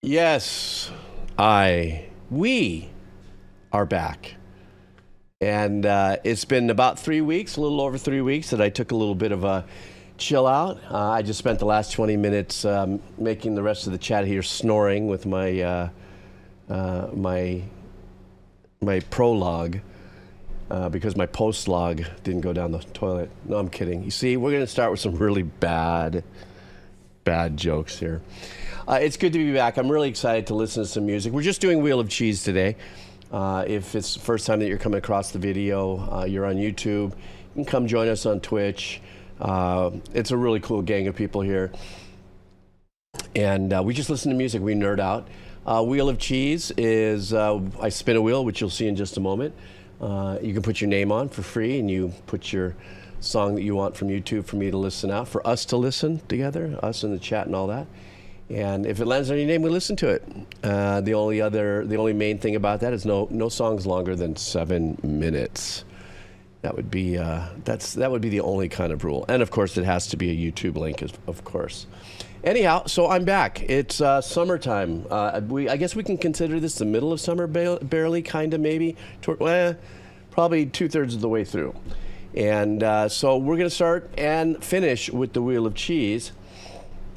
Yes, we are back. And it's been about 3 weeks, a little over 3 weeks, that I took a little bit of a chill out. I just spent the last 20 minutes making the rest of the chat here snoring with my my prologue because my post log didn't go down the toilet. No, I'm kidding. You see, we're going to start with some really bad jokes here. It's good to be back. I'm really excited to listen to some music. We're just doing Wheel of Cheese today. If it's the first time that you're coming across the video, you're on YouTube, you can come join us on Twitch. It's a really cool gang of people here. And we just listen to music. We nerd out. Wheel of Cheese is, I spin a wheel, which you'll see in just a moment. You can put your name on for free, and you put your song that you want from YouTube for me to listen out, for us to listen together, us in the chat and all that. And if it lands on your name, we listen to it. The only main thing about that is no songs longer than 7 minutes. That would be the only kind of rule. And of course, it has to be a YouTube link, of course. Anyhow, so I'm back. It's summertime. I guess we can consider this the middle of summer, barely, kind of, maybe. Probably 2/3 of the way through. And so we're going to start and finish with the Wheel of Cheese.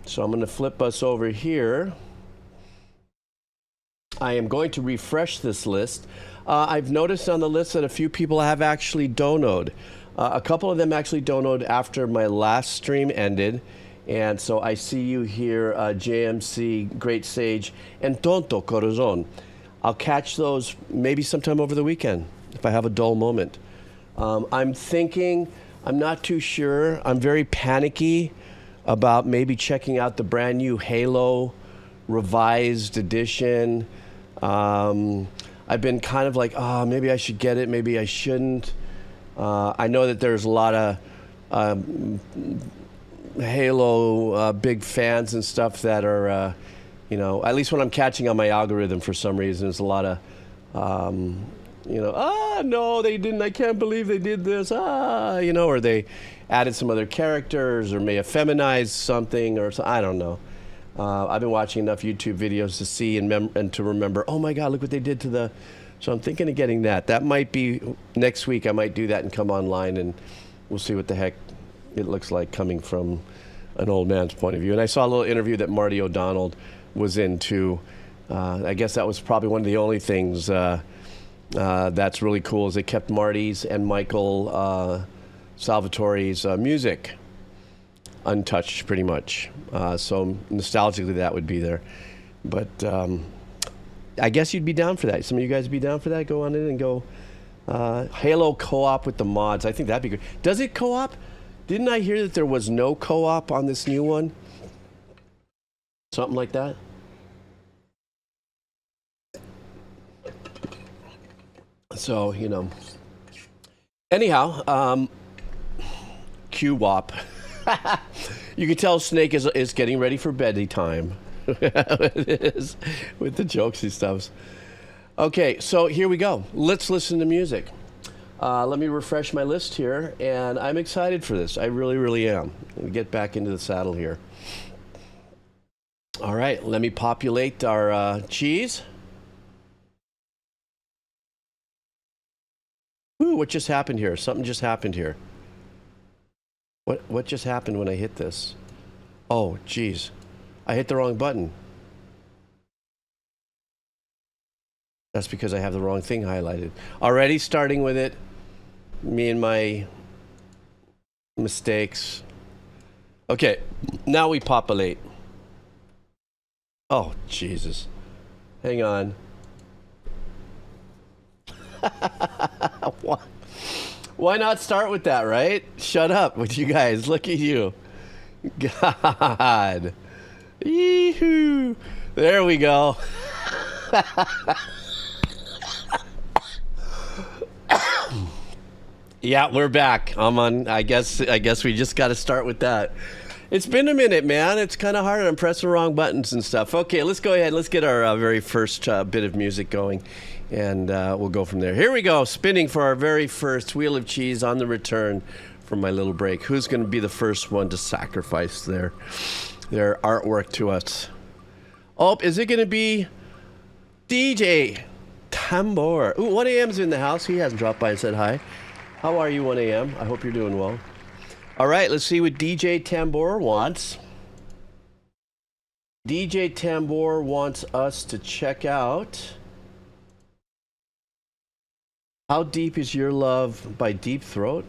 So I'm going to flip us over here. I am going to refresh this list. I've noticed on the list that a few people have actually donoed. A couple of them actually donoed after my last stream ended. And so I see you here, JMC, Great Sage, and Tonto Corazon. I'll catch those maybe sometime over the weekend if I have a dull moment. I'm thinking, I'm not too sure. I'm very panicky about maybe checking out the brand new Halo revised edition. I've been kind of like, maybe I should get it, maybe I shouldn't. I know that there's a lot of Halo big fans and stuff that are, at least when I'm catching on my algorithm for some reason, there's a lot of, no, they didn't, I can't believe they did this, or they added some other characters or may have feminized something or so, I don't know. I've been watching enough YouTube videos to see and to remember, oh my God, look what they did to the, so I'm thinking of getting that. That might be next week. I might do that and come online and we'll see what the heck it looks like coming from an old man's point of view. And I saw a little interview that Marty O'Donnell was into. I guess that was probably one of the only things that's really cool is they kept Marty's and Michael Salvatore's music untouched pretty much. So nostalgically that would be there. But I guess you'd be down for that. Some of you guys would be down for that? Go on in and go Halo co-op with the mods. I think that'd be good. Does it co-op? Didn't I hear that there was no co-op on this new one? Something like that? So, Anyhow, Q-wop. You can tell Snake is getting ready for beddy time. It is, with the jokes and stuff. Okay, so here we go. Let's listen to music. Let me refresh my list here, and I'm excited for this. I really, really am. Let me get back into the saddle here. All right, let me populate our cheese. Ooh, what just happened here? Something just happened here. What just happened when I hit this? Oh, geez. I hit the wrong button. That's because I have the wrong thing highlighted. Already starting with it. Me and my mistakes. Okay, now we populate. Oh, Jesus. Hang on. Why not start with that, right? Shut up with you guys. Look at you. God. Yee-hoo. There we go. Yeah, we're back. I guess we just got to start with that. It's been a minute, man. It's kind of hard. I'm pressing the wrong buttons and stuff. Okay, let's go ahead. Let's get our very first bit of music going, and we'll go from there. Here we go, spinning for our very first Wheel of Cheese on the return from my little break. Who's going to be the first one to sacrifice their artwork to us? Oh, is it going to be DJ Tambour? Ooh, 1 a.m.'s in the house. He hasn't dropped by and said hi. How are you, 1 a.m.? I hope you're doing well. All right, let's see what DJ Tambour wants. DJ Tambour wants us to check out How Deep Is Your Love by Deep Throat.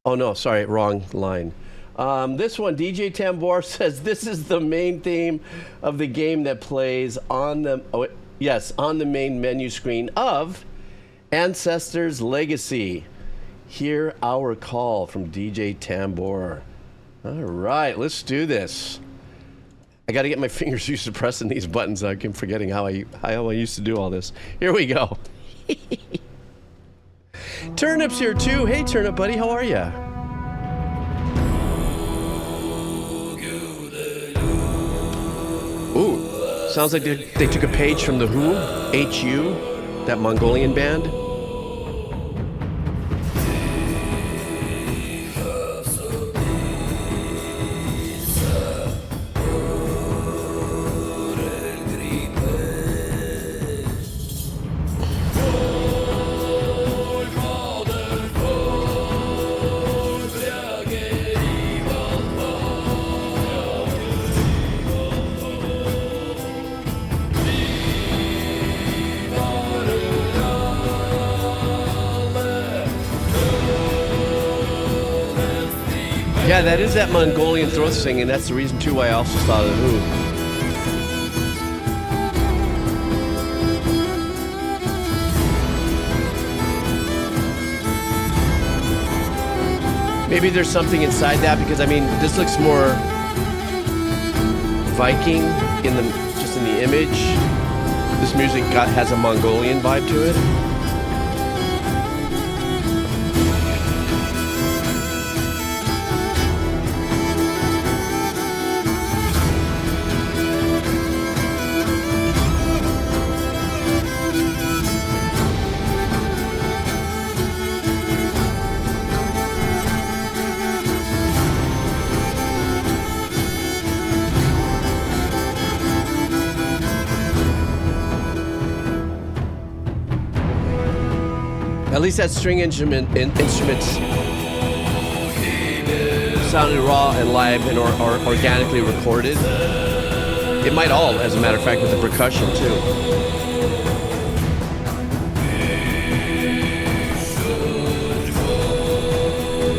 Oh, no, sorry, wrong line. This one, DJ Tambour says this is the main theme of the game that plays on the on the main menu screen of Ancestors Legacy. Hear our call from DJ Tambour. All right, let's do this. I got to get my fingers used to pressing these buttons. I keep forgetting how I used to do all this. Here we go. Turnip's here too. Hey, Turnip buddy, how are ya? Ooh, sounds like they took a page from the Who, H.U., that Mongolian band. Yeah, that is that Mongolian throat singing. That's the reason, too, why I also thought of the Who. Maybe there's something inside that, because, I mean, this looks more Viking just in the image. This music has a Mongolian vibe to it. At least that string instruments sounded raw and live and or organically recorded. It might all, as a matter of fact, with the percussion too.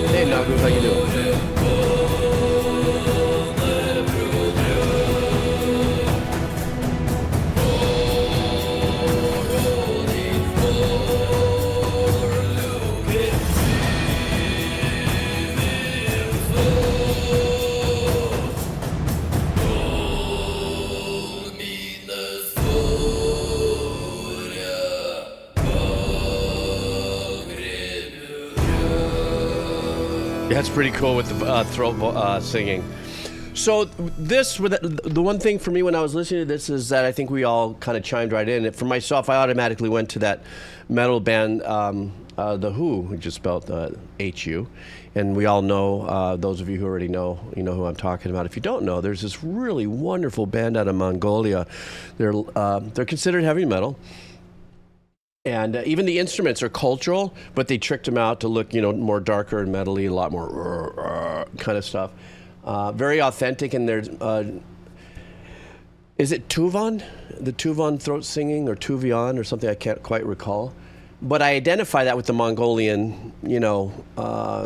Hey, Nagu, how you doing? That's pretty cool with the throat singing. So the one thing for me when I was listening to this is that I think we all kind of chimed right in. For myself, I automatically went to that metal band, The Who, which just spelled H-U. And we all know, those of you who already know, you know who I'm talking about. If you don't know, there's this really wonderful band out of Mongolia. They're considered heavy metal. And even the instruments are cultural, but they tricked them out to look, more darker and metally, a lot more kind of stuff. Very authentic, and there's, is it Tuvan? The Tuvan throat singing, or Tuvian, or something I can't quite recall. But I identify that with the Mongolian,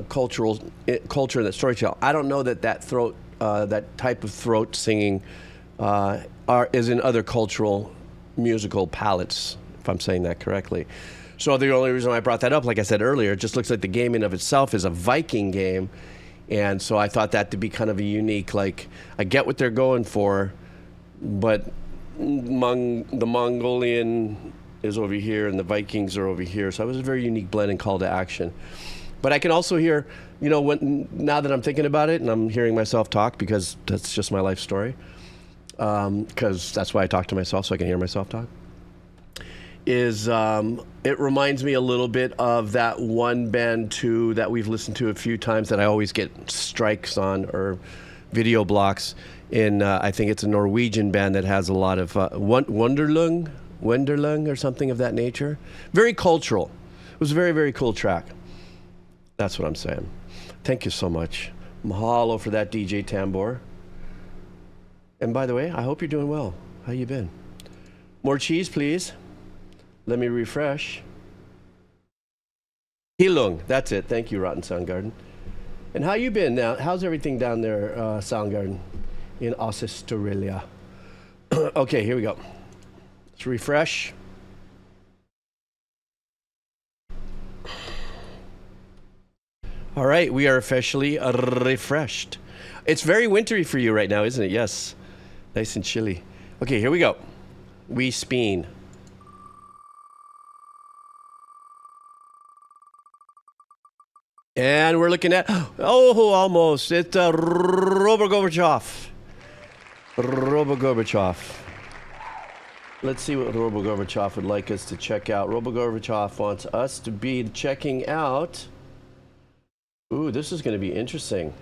culture and that storytelling. I don't know that throat, that type of throat singing is in other cultural musical palettes, if I'm saying that correctly. So the only reason I brought that up, like I said earlier, it just looks like the game in of itself is a Viking game. And so I thought that to be kind of a unique, I get what they're going for, but the Mongolian is over here and the Vikings are over here. So it was a very unique blend and call to action. But I can also hear, now that I'm thinking about it and I'm hearing myself talk, because that's just my life story, because that's why I talk to myself, so I can hear myself talk. It reminds me a little bit of that one band too that we've listened to a few times that I always get strikes on or video blocks. in I think it's a Norwegian band that has a lot of Wenderlung or something of that nature. Very cultural. It was a very, very cool track. That's what I'm saying. Thank you so much. Mahalo for that, DJ Tambour. And by the way, I hope you're doing well. How you been? More cheese, please. Let me refresh. Hilung, that's it. Thank you, Rotten Soundgarden. And how you been now? How's everything down there, Soundgarden, in Australia? Okay, here we go. Let's refresh. All right, we are officially refreshed. It's very wintry for you right now, isn't it? Yes. Nice and chilly. Okay, here we go. We spin. And we're looking at, almost. It's Robo Gorbachoff. Robo Gorbachoff. Let's see what Robo Gorbachoff would like us to check out. Robo Gorbachoff wants us to be checking out. Ooh, this is going to be interesting.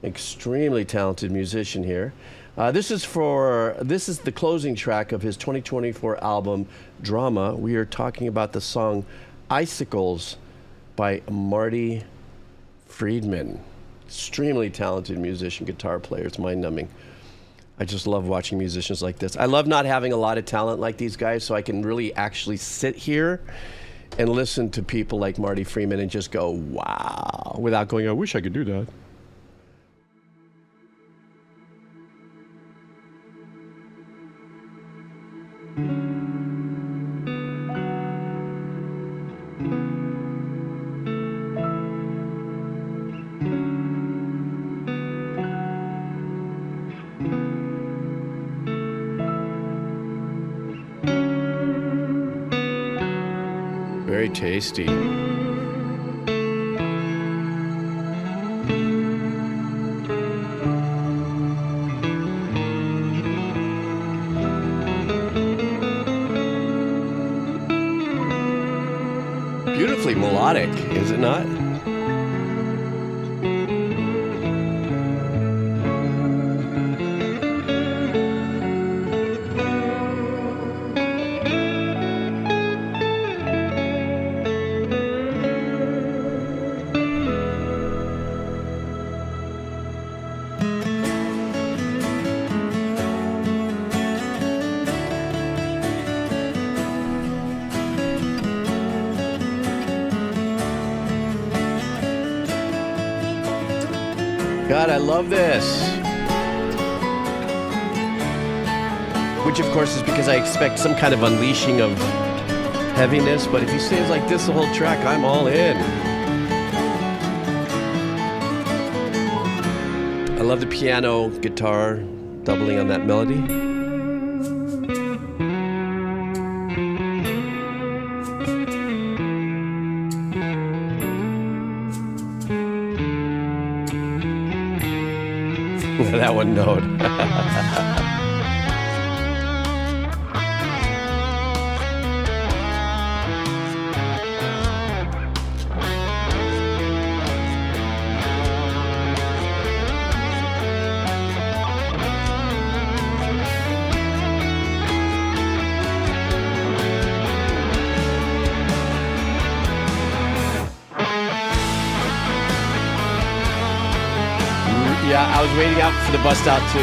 Extremely talented musician here. This is the closing track of his 2024 album, Drama. We are talking about the song Icicles by Marty Friedman. Extremely talented musician, guitar player. It's mind-numbing. I just love watching musicians like this. I love not having a lot of talent like these guys, so I can really actually sit here and listen to people like Marty Friedman and just go, wow, without going, I wish I could do that. Very tasty. Beautifully melodic, is it not? God, I love this. Which, of course, is because I expect some kind of unleashing of heaviness. But if he stays like this the whole track, I'm all in. I love the piano, guitar, doubling on that melody. That one note. Yeah, I was waiting out for the bust out too.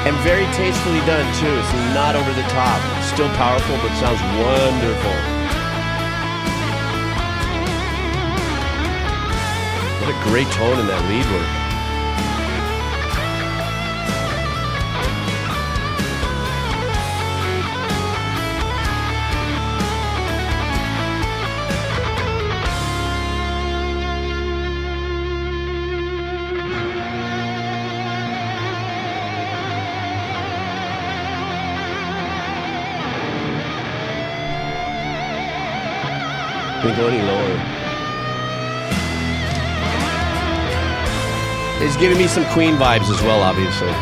And very tastefully done too. It's not over the top. Still powerful, but sounds wonderful. What a great tone in that lead work. Can't go any lower. It's giving me some Queen vibes as well, obviously.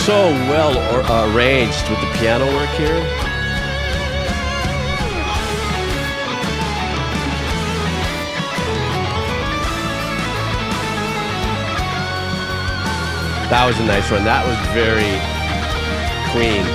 So well arranged with the piano work here. That was a nice run. That was very clean.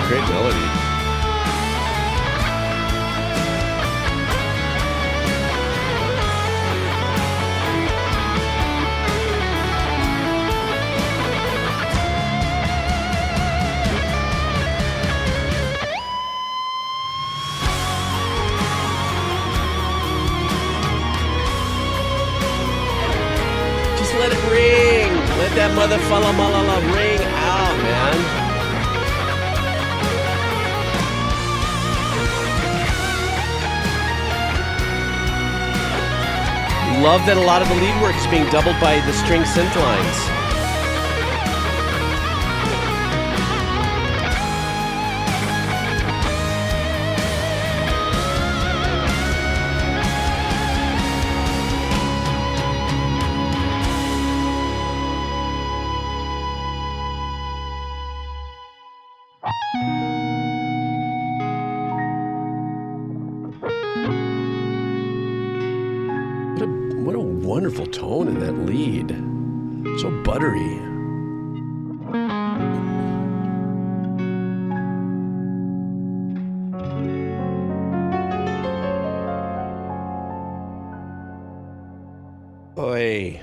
Great melody. Just let it ring. Let that mother malala ring out, man. Love that a lot of the lead work is being doubled by the string synth lines. What a wonderful tone in that lead. So buttery. Oi.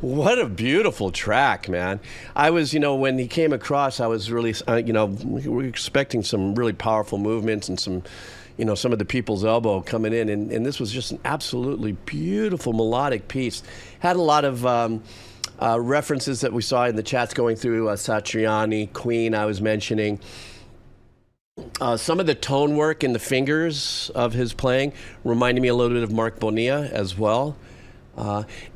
What a beautiful track, man. I was, when he came across, I was really, we were expecting some really powerful movements and some of the people's elbow coming in, and this was just an absolutely beautiful melodic piece. Had a lot of references that we saw in the chats going through, Satriani, Queen I was mentioning. Some of the tone work in the fingers of his playing reminded me a little bit of Mark Bonilla as well.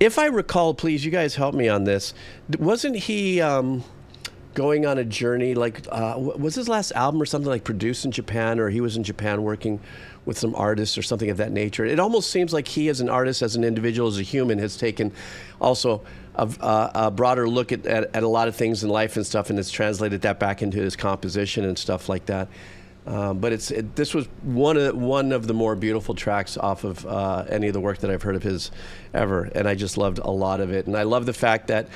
If I recall, please, you guys help me on this. Wasn't he going on a journey, was his last album or something like produced in Japan, or he was in Japan working with some artists or something of that nature? It almost seems like he as an artist, as an individual, as a human, has taken also a broader look at a lot of things in life and stuff, and has translated that back into his composition and stuff like that. But this was one of the more beautiful tracks off of any of the work that I've heard of his ever, and I just loved a lot of it. And I love the fact that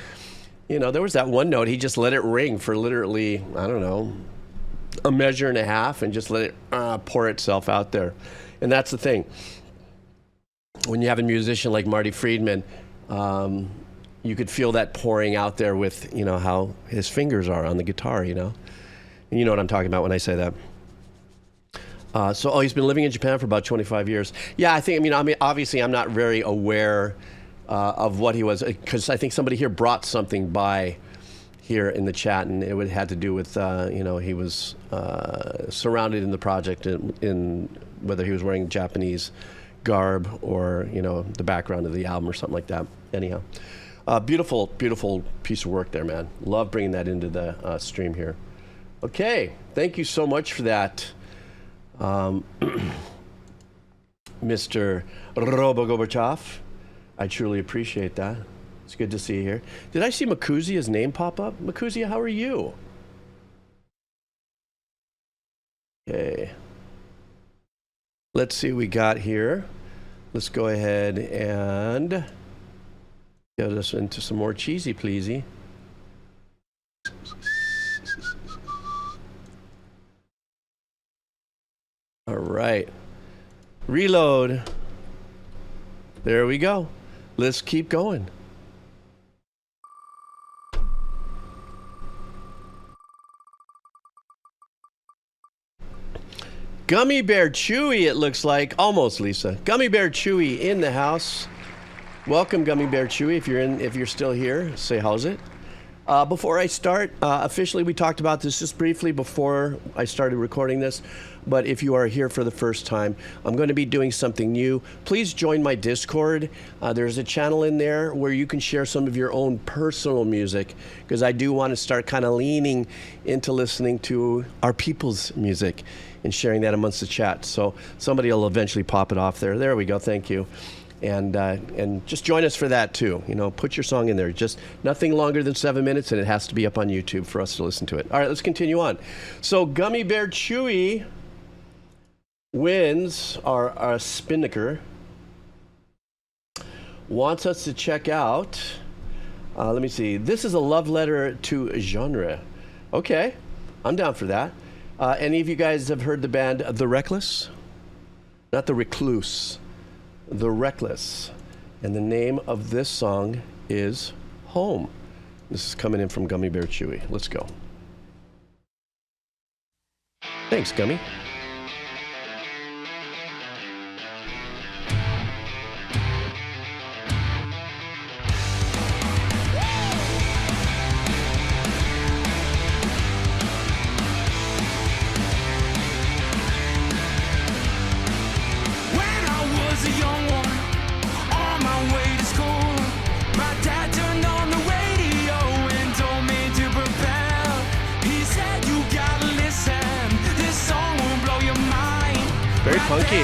there was that one note, he just let it ring for literally, I don't know, a measure and a half, and just let it pour itself out there. And that's the thing. When you have a musician like Marty Friedman, you could feel that pouring out there with, how his fingers are on the guitar, And you know what I'm talking about when I say that. He's been living in Japan for about 25 years. Yeah, I mean, obviously I'm not very aware of what he was, because I think somebody here brought something by here in the chat, and it had to do with, he was surrounded in the project in whether he was wearing Japanese garb or, the background of the album or something like that. Anyhow, beautiful, beautiful piece of work there, man. Love bringing that into the stream here. Okay, thank you so much for that, Mr. Robo Gorbachoff. I truly appreciate that. It's good to see you here. Did I see Makuzia's name pop up? Makuzia, how are you? Okay. Let's see what we got here. Let's go ahead and get us into some more cheesy pleasy. All right. Reload. There we go. Let's keep going. Gummy Bear Chewy, it looks like. Almost, Lisa. Gummy Bear Chewy in the house. Welcome, Gummy Bear Chewy. If you're still here, say how's it. Before I start, officially, we talked about this just briefly before I started recording this. But if you are here for the first time, I'm going to be doing something new. Please join my Discord. There's a channel in there where you can share some of your own personal music, because I do want to start kind of leaning into listening to our people's music and sharing that amongst the chat. So somebody will eventually pop it off there. There we go. Thank you. And just join us for that too. You know, put your song in there. Just nothing longer than 7 minutes, and it has to be up on YouTube for us to listen to it. All right, let's continue on. So Gummy Bear Chewy wins our Spinnaker. Wants us to check out. Let me see. This is a love letter to genre. Okay, I'm down for that. Any of you guys have heard the band The Reckless? Not The Recluse. The Reckless. And the name of this song is Home. This is coming in from Gummy Bear Chewy. Let's go. Thanks, Gummy. Funky.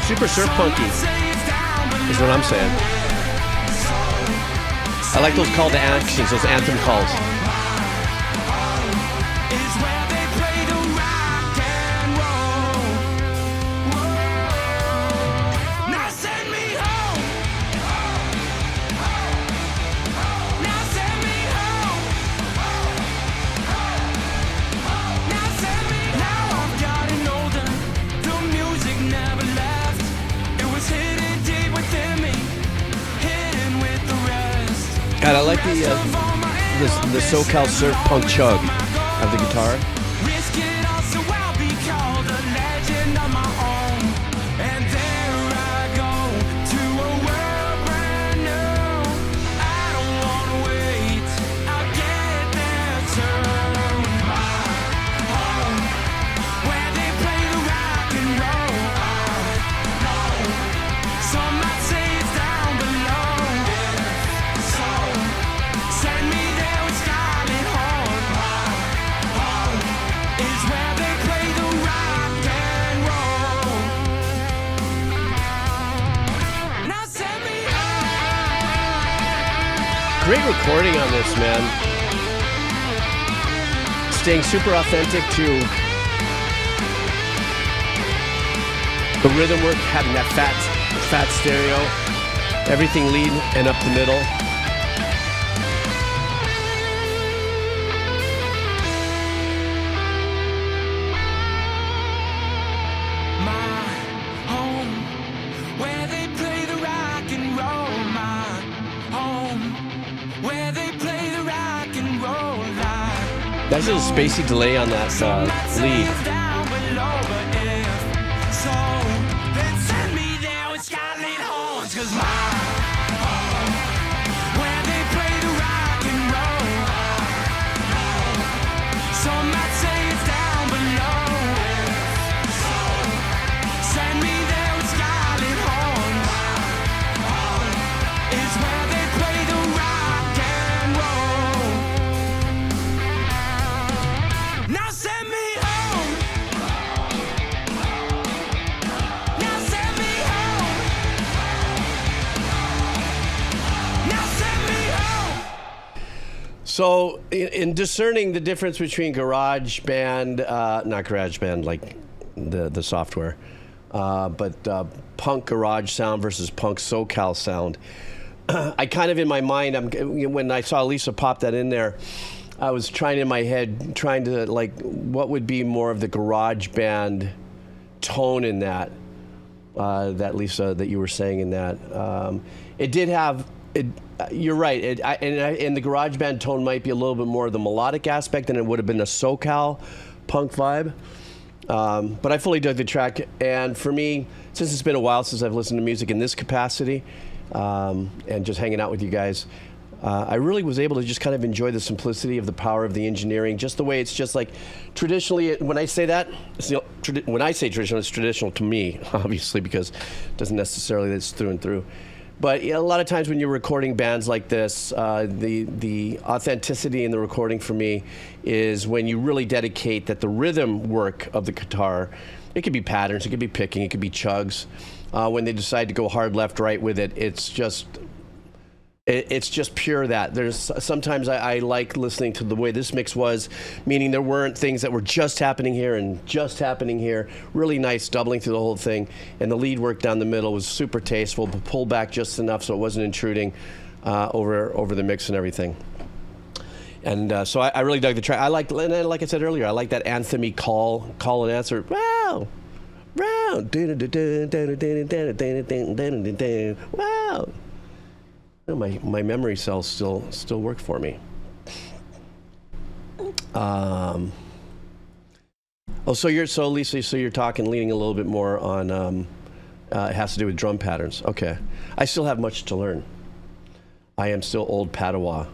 Super surf punky is what I'm saying. I like those call to actions, those anthem calls. God, I like the SoCal surf punk chug of the guitar. Great recording on this, man. Staying super authentic to the rhythm work, having that fat stereo, everything lead and up the middle. That's a little spacey delay on that lead. So in discerning the difference between garage band, not garage band like the software, but punk garage sound versus punk SoCal sound, I kind of in my mind, when I saw Lisa pop that in there, I was trying in my head, trying to like, what would be more of the garage band tone in that? that Lisa, that you were saying in that. It did have. You're right. And the GarageBand tone might be a little bit more of the melodic aspect than it would have been a SoCal punk vibe. But I fully dug the track. And for me, since it's been a while since I've listened to music in this capacity, and just hanging out with you guys, I really was able to just kind of enjoy the simplicity of the power of the engineering, just the way it's just like traditionally. When I say that, when I say traditional, it's traditional to me, obviously, because it doesn't necessarily, it's through and through. But a lot of times when you're recording bands like this, the authenticity in the recording for me is when you really dedicate that the rhythm work of the guitar. It could be patterns, it could be picking, it could be chugs. When they decide to go hard left, right with it, it's just pure that. There's sometimes I like listening to the way this mix was, meaning there weren't things that were just happening here and just happening here. Really nice doubling through the whole thing. And the lead work down the middle was super tasteful, but pulled back just enough so it wasn't intruding over the mix and everything. And so I really dug the track. Like I said earlier, I like that anthem-y call and answer. Wow! Wow! Wow! My memory cells still work for me. So Lisa, you're talking, leaning a little bit more on it has to do with drum patterns. Okay, I still have much to learn. I am still old Padawan,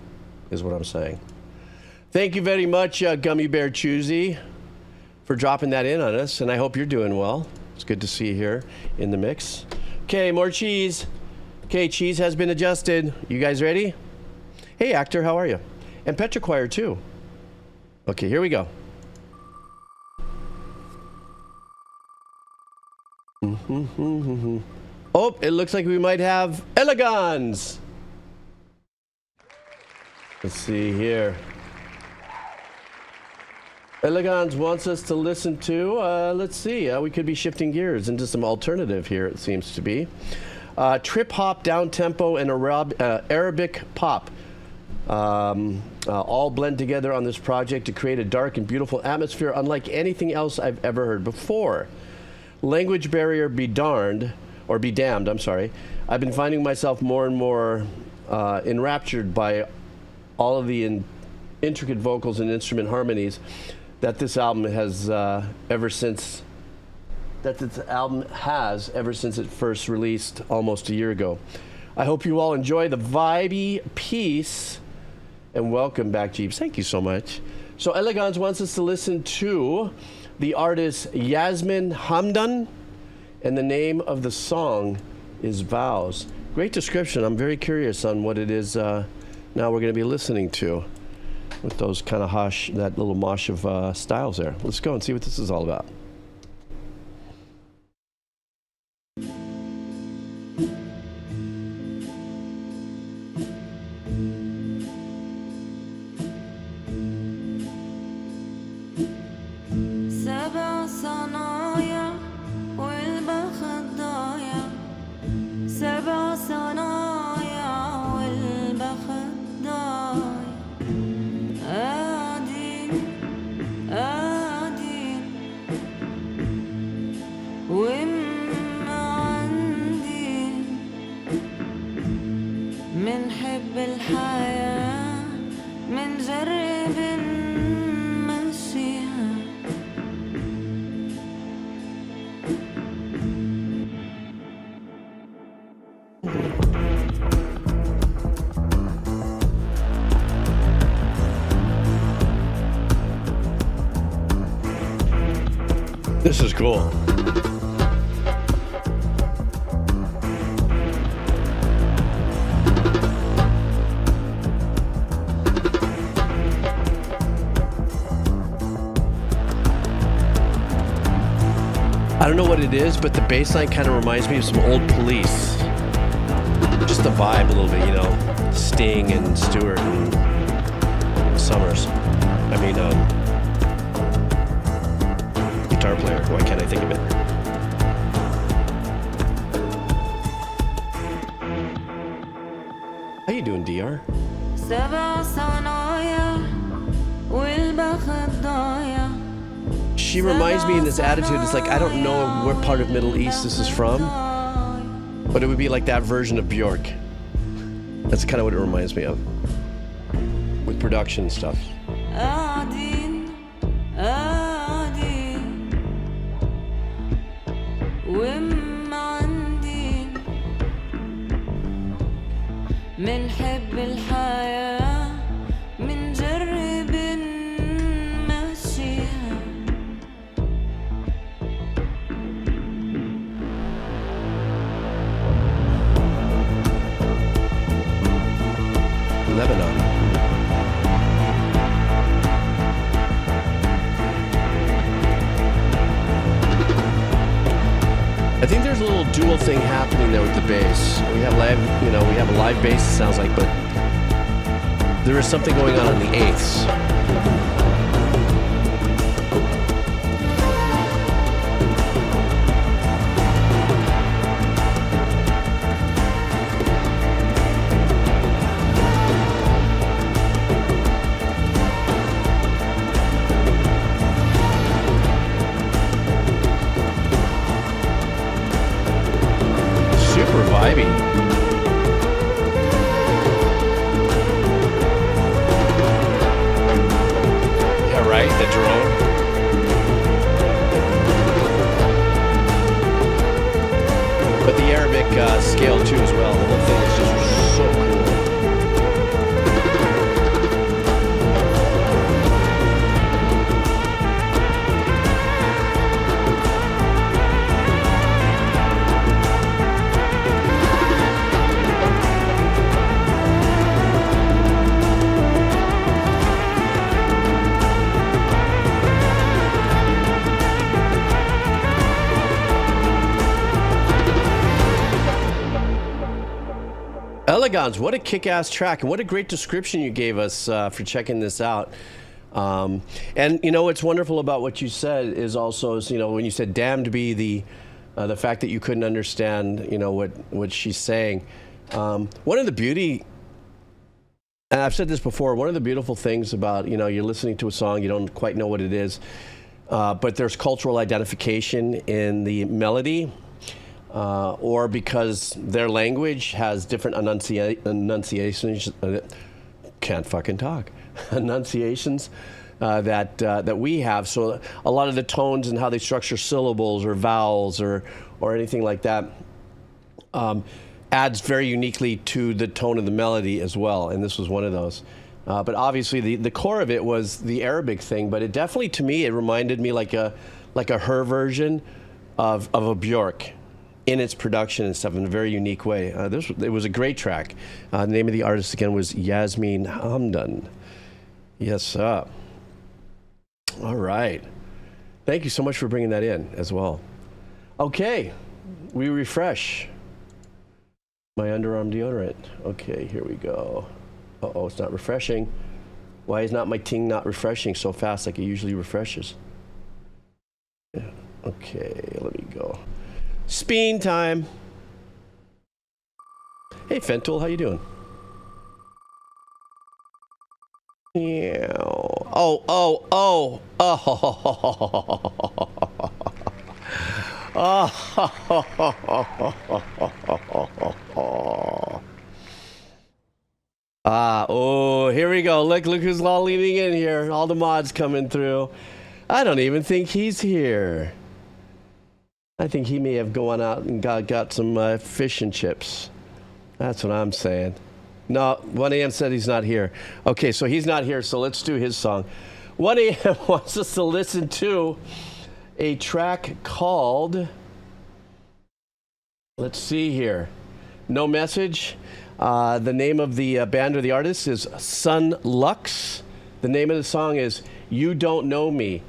is what I'm saying. Thank you very much, Gummy Bear Choosy, for dropping that in on us, and I hope you're doing well. It's good to see you here in the mix. Okay, more cheese. Okay, cheese has been adjusted. You guys ready? Hey, actor, how are you? And Petrichoir, too. Okay, here we go. Oh, it looks like we might have Elegance. Let's see here. Elegance wants us to listen to, let's see, we could be shifting gears into some alternative here, it seems to be. Trip hop, down tempo, and Arabic pop all blend together on this project to create a dark and beautiful atmosphere unlike anything else I've ever heard before. Language barrier be damned, I'm sorry. I've been finding myself more and more enraptured by all of the intricate vocals and instrument harmonies that this album has ever since it first released almost a year ago. I hope you all enjoy the vibey piece, and welcome back, Jeeves. Thank you so much. So Elegance wants us to listen to the artist Yasmine Hamdan, and the name of the song is Vows. Great description. I'm very curious on what it is now we're going to be listening to with those kind of that little mosh of styles there. Let's go and see what this is all about. This is cool. I don't know what it is, but the bass line kind of reminds me of some old Police. Just the vibe a little bit, you know, Sting and Stewart and Summers. Guitar player. Why can't I think of it? How you doing, DR? she reminds me in this attitude. It's like, I don't know what part of Middle East this is from, but it would be like that version of Bjork. That's kind of what it reminds me of, with production and stuff. منحب الحياة منجرب نمشيها Lebanon. I think there's a little dual thing happening there with the bass. We have live, we have a live bass, it sounds like, but there is something going on in the eighths. Scale too as well. The whole thing is just so cool. Elegance, what a kick-ass track, and what a great description you gave us for checking this out. And what's wonderful about what you said is also, when you said "damned be the fact that you couldn't understand, what she's saying." One of the beauty, and I've said this before, one of the beautiful things about you're listening to a song, you don't quite know what it is, but there's cultural identification in the melody. Or because their language has different enunciations, can't fucking talk, enunciations that we have. So a lot of the tones and how they structure syllables or vowels or anything like that adds very uniquely to the tone of the melody as well. And this was one of those. But obviously the core of it was the Arabic thing. But it definitely, to me, it reminded me like a her version of a Bjork. In its production and stuff in a very unique way. It was a great track. The name of the artist again was Yasmine Hamdan. Yes, sir. All right. Thank you so much for bringing that in as well. Okay, we refresh. My underarm deodorant. Okay, here we go. Uh-oh, it's not refreshing. Why is not my ting not refreshing so fast like it usually refreshes? Yeah. Okay, let me go. Speen time. Hey, Fentul, how you doing? Yeah. Oh. Here we go. Look who's all leaving in here. All the mods coming through. I don't even think he's here. I think he may have gone out and got some fish and chips. That's what I'm saying. No, 1AM said he's not here. Okay, so he's not here, so let's do his song. 1AM wants us to listen to a track called, let's see here, No Message. The name of the band or the artist is Sun Lux. The name of the song is You Don't Know Me.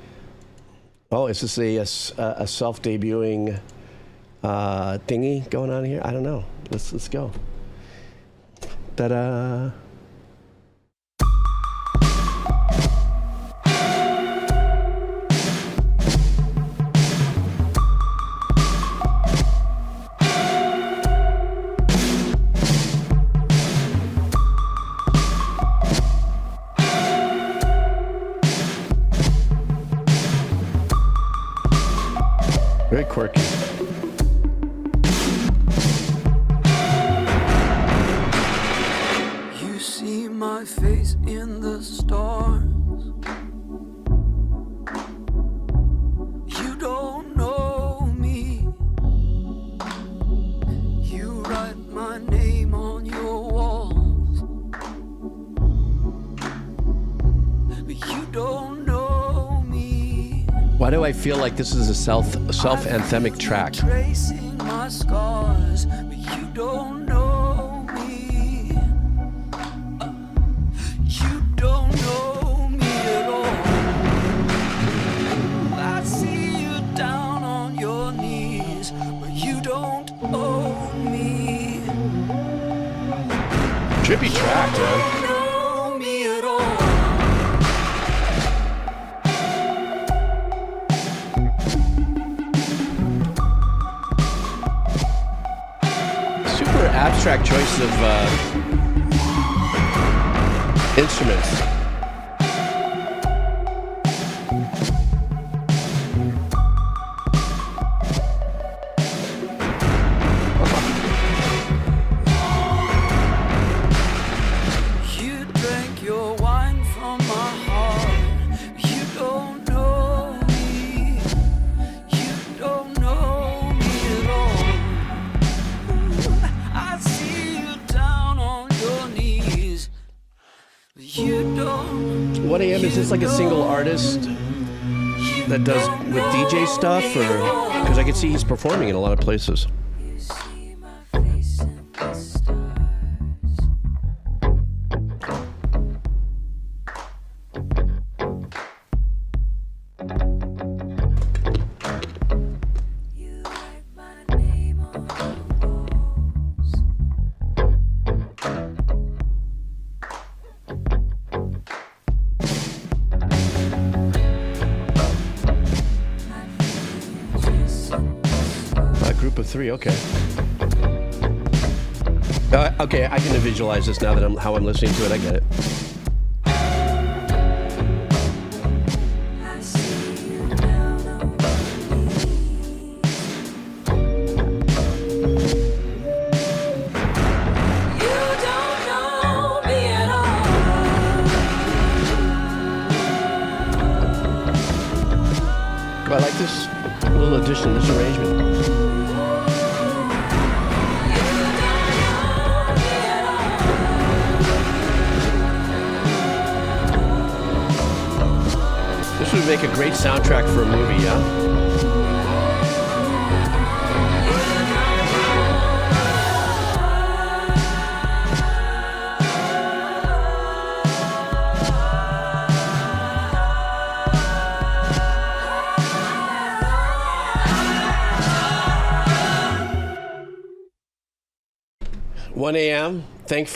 Oh, is this a self-debuting thingy going on here? I don't know. Let's go. Ta-da! Very quirky. You see my face in the stars. You don't know me. You write my name on your walls, but you don't know me. Why do I feel like this is a self-anthemic track? Tracing my scars, but you don't know me. You don't know me at all. I see you down on your knees, but you don't own me. Trippy track, man. You don't know me at all. Super abstract choice of instruments. You drank your wine from my heart. You don't know me. You don't know me at all. I see you down on your knees. You don't. 1 a.m. is this like a single artist that does with DJ stuff, or because I can see he's performing in a lot of places. You see my face in the stars. You write my name on the walls. A group of three, okay. Okay, I can visualize this now that how I'm listening to it. I get it. I see you down on your knees. You don't know me at all. I like this little addition, this arrangement. This would make a great soundtrack for a movie, yeah? 1 a.m. Thanks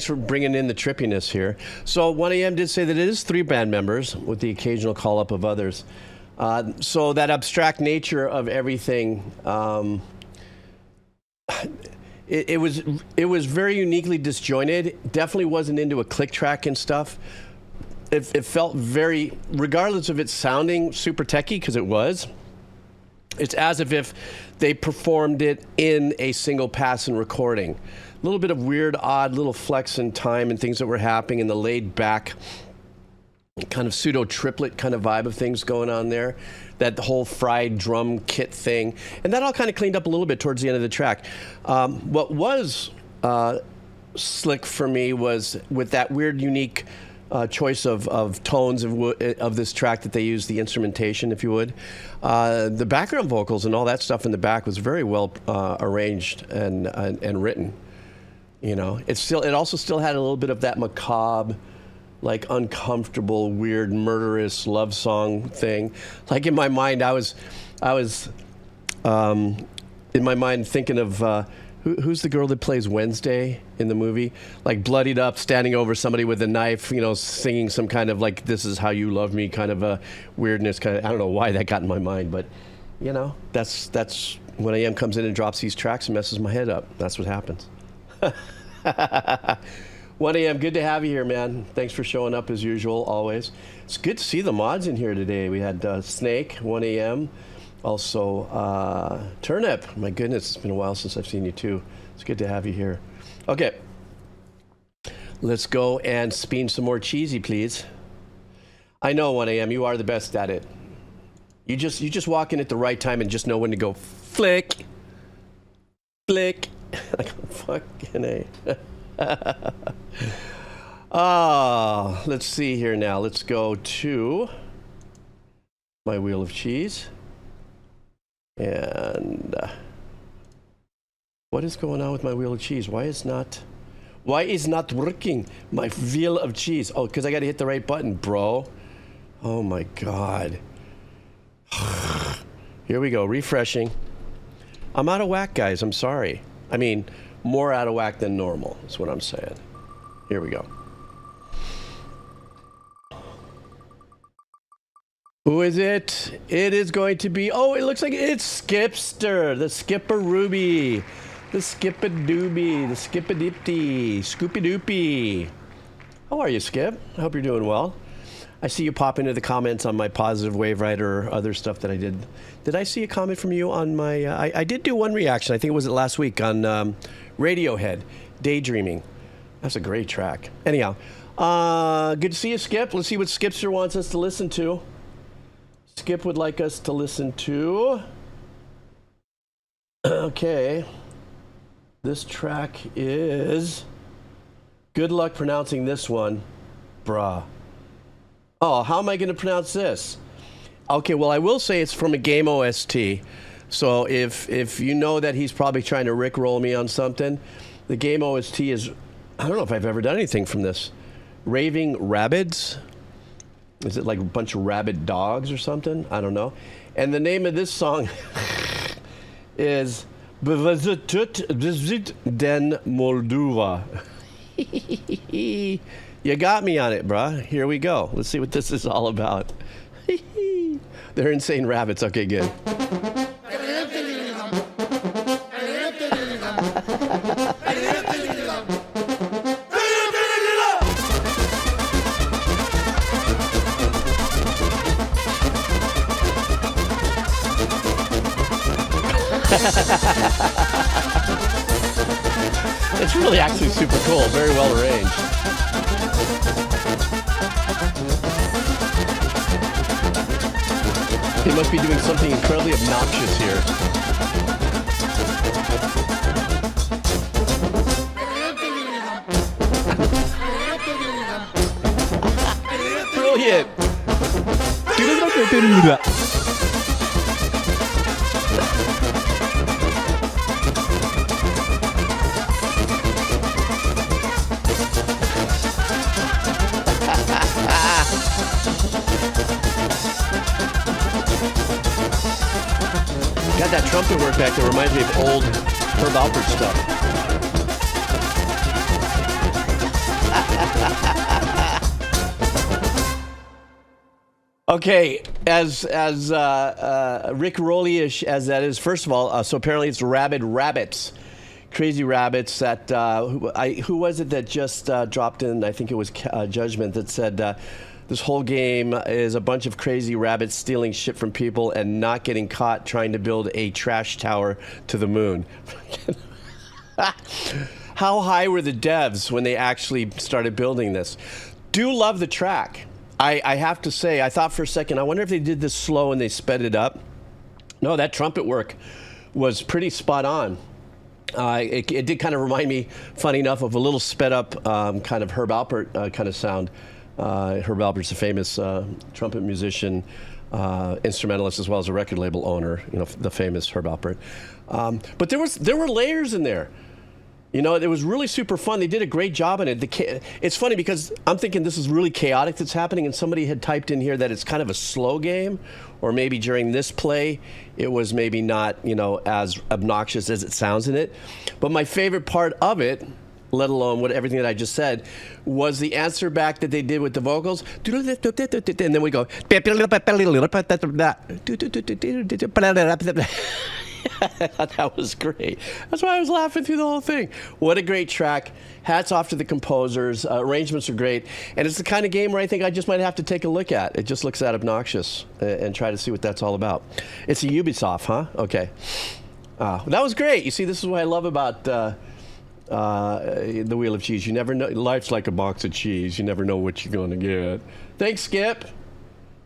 for bringing in the trippiness here. So 1 a.m. did say that it is 3 band members with the occasional call up of others. So that abstract nature of everything, it was very uniquely disjointed. Definitely wasn't into a click track and stuff. It felt very, regardless of it sounding super techy, because it was. It's as if they performed it in a single pass and recording. A little bit of weird, odd little flex in time and things that were happening, and the laid back kind of pseudo triplet kind of vibe of things going on there. That whole fried drum kit thing. And that all kind of cleaned up a little bit towards the end of the track. What was slick for me was with that weird, unique choice of tones of this track that they used, the instrumentation, if you would. The background vocals and all that stuff in the back was very well arranged and written. You know, it also still had a little bit of that macabre, like uncomfortable, weird, murderous love song thing. Like in my mind, I was in my mind thinking of who's the girl that plays Wednesday in the movie? Like bloodied up, standing over somebody with a knife, you know, singing some kind of like "This Is How You Love Me" kind of a weirdness. Kind of, I don't know why that got in my mind, but you know, that's when AM comes in and drops these tracks and messes my head up. That's what happens. 1 a.m. Good to have you here, man. Thanks for showing up as usual, always. It's good to see the mods in here today. We had Snake, 1 a.m., Also, Turnip. My goodness, it's been a while since I've seen you too. It's good to have you here. Okay. Let's go and spin some more cheesy, please. I know 1 a.m. You are the best at it. You just walk in at the right time and just know when to go flick. Flick. Like fucking A. Let's see here now. Let's go to my wheel of cheese. And what is going on with my wheel of cheese? Why is not working my wheel of cheese? Oh, because I got to hit the right button, bro. Oh my God. Here we go, refreshing. I'm out of whack, guys. I'm sorry. I mean, more out of whack than normal is what I'm saying. Here we go. Who is it? It is going to be, oh, it looks like it's Skipster, the Skipper Ruby, the Skip-a-dooby, the Skip-a-dipty, Scoopy-doopy. How are you, Skip? I hope you're doing well. I see you pop into the comments on my Positive Wave Rider or other stuff that I did. Did I see a comment from you on my, I did do one reaction, I think it was last week on Radiohead, Daydreaming. That's a great track. Anyhow, good to see you, Skip. Let's see what Skipster wants us to listen to. Skip would like us to listen to. Okay. This track is. Good luck pronouncing this one, bruh. Oh, how am I going to pronounce this? Okay, well, I will say it's from a game OST. So if you know that he's probably trying to rickroll me on something, the game OST is. I don't know if I've ever done anything from this. Raving Rabbids. Is it like a bunch of rabid dogs or something? I don't know. And the name of this song is Bevezitut den Moldova. You got me on it, bruh. Here we go. Let's see what this is all about. They're insane rabbits. Okay, good. It's really actually super cool, very well arranged. He must be doing something incredibly obnoxious here. Brilliant! Got that trumpet work back that reminds me of old Herb Alpert stuff. Okay, as Rick Rolly-ish as that is, first of all, so apparently it's rabid rabbits, crazy rabbits that, who was it that just dropped in, I think it was Judgment, that said this whole game is a bunch of crazy rabbits stealing shit from people and not getting caught trying to build a trash tower to the moon. How high were the devs when they actually started building this? Do love the track. I have to say, I thought for a second, I wonder if they did this slow and they sped it up. No, that trumpet work was pretty spot on. It did kind of remind me, funny enough, of a little sped up kind of Herb Alpert kind of sound. Herb Alpert's a famous trumpet musician, instrumentalist, as well as a record label owner. You know, the famous Herb Alpert. But there were layers in there. You know, it was really super fun. They did a great job on it. It's funny because I'm thinking this is really chaotic that's happening, and somebody had typed in here that it's kind of a slow game, or maybe during this play, it was maybe not, you know, as obnoxious as it sounds in it. But my favorite part of it, let alone everything that I just said, was the answer back that they did with the vocals. And then we go. I thought that was great. That's why I was laughing through the whole thing. What a great track. Hats off to the composers. Arrangements are great. And it's the kind of game where I think I just might have to take a look at. It just looks that obnoxious and try to see what that's all about. It's a Ubisoft, huh? Okay. That was great. You see, this is what I love about the Wheel of Cheese. You never know. Life's like a box of cheese. You never know what you're going to get. Thanks, Skip,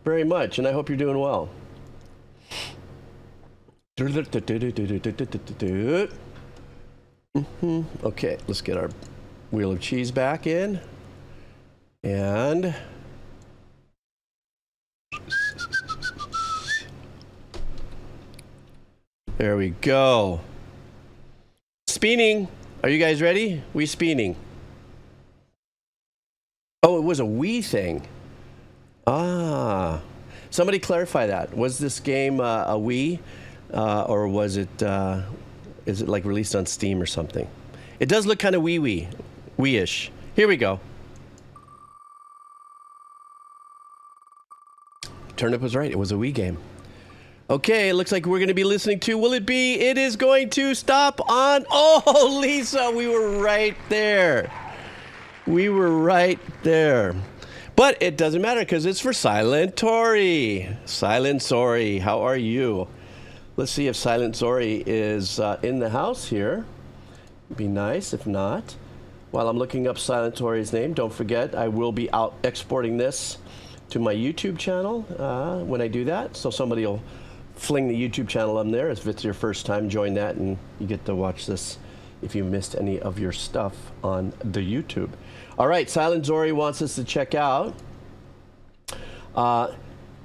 very much. And I hope you're doing well. Okay, let's get our Wheel of Cheese back in. And there we go. Spinning. Are you guys ready? We spinning. Oh, it was a Wii thing. Somebody clarify that. Was this game a Wii? Or was it, is it like released on Steam or something? It does look kind of Wii-ish. Here we go. Turnip was right. It was a Wii game. Okay, it looks like we're going to be listening to Will It Be? It is going to stop on... Oh, Lisa, we were right there. We were right there. But it doesn't matter because it's for Silent Tori. Silent Zori, how are you? Let's see if Silent Zori is in the house here. Be nice if not. While I'm looking up Silent Tori's name, don't forget I will be out exporting this to my YouTube channel when I do that. So somebody will fling the YouTube channel up there. If it's your first time, join that and you get to watch this if you missed any of your stuff on the YouTube. All right, Silent Zori wants us to check out.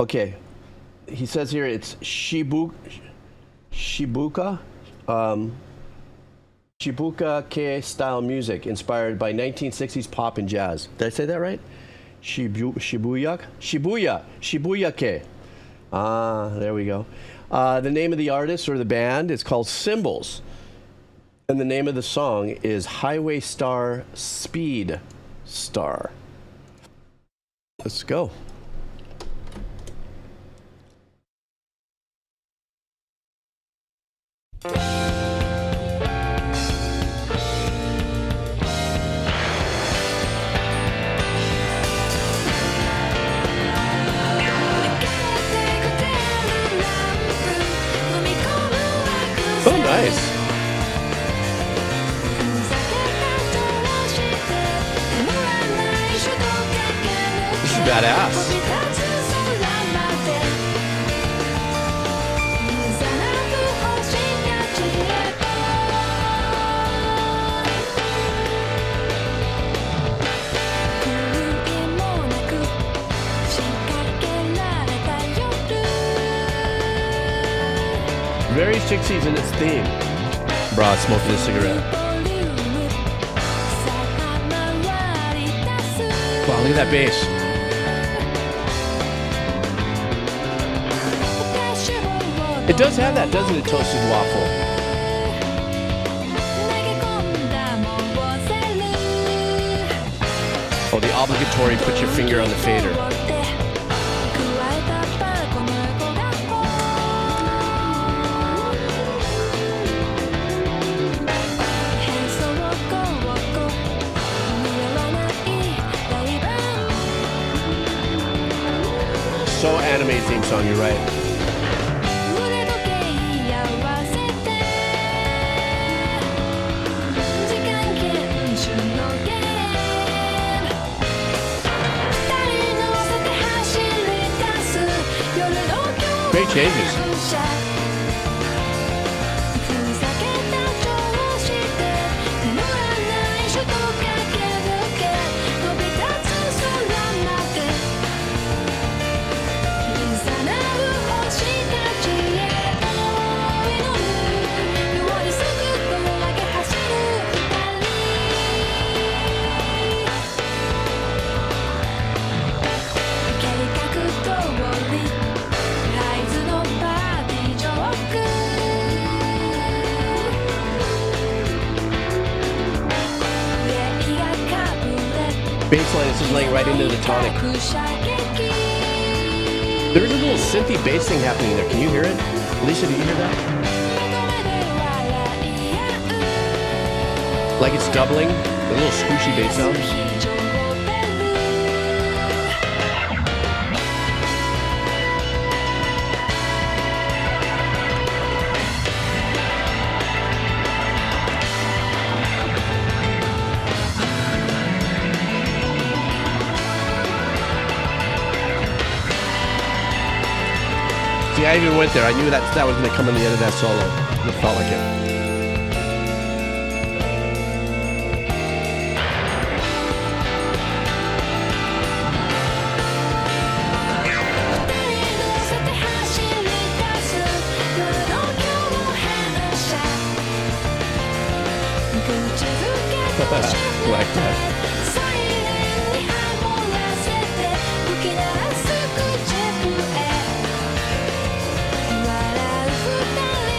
Okay, he says here it's Shibuka Ke style music inspired by 1960s pop and jazz. Did I say that right? Shibuya Ke. There we go. The name of the artist or the band is called Symbols. And the name of the song is Highway Star Speed Star. Let's go. Oh, nice. This is badass. Very 60s in its theme. Bro, smoking a cigarette. Wow, look at that bass. It does have that, doesn't it, Toasted Waffle? Oh, the obligatory put your finger on the fader. So anime theme song, you're right. Great changes. Baseline is just laying right into the tonic. There is a little synthy bass thing happening there. Can you hear it? Lisa, do you hear that? Like it's doubling. A little squishy bass sound. See, I even went there. I knew that was going to come in the end of that solo. It felt like it. Like that.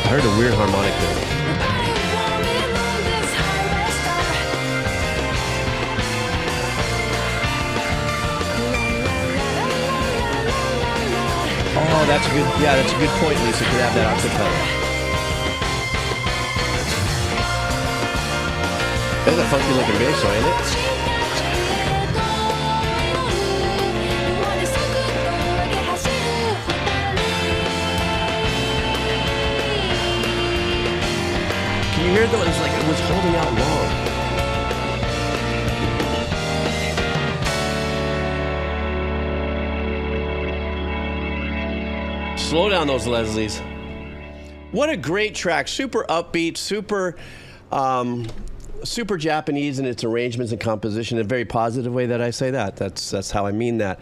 I heard a weird harmonic there. Oh, that's a good. Yeah, that's a good point, Lisa. Could have that octave. That's a funky looking bass line, ain't it? Can you hear though? It's like it was holding out long. Slow down those Leslies. What a great track. Super upbeat, super Japanese in its arrangements and composition in a very positive way that I say that. That's how I mean that.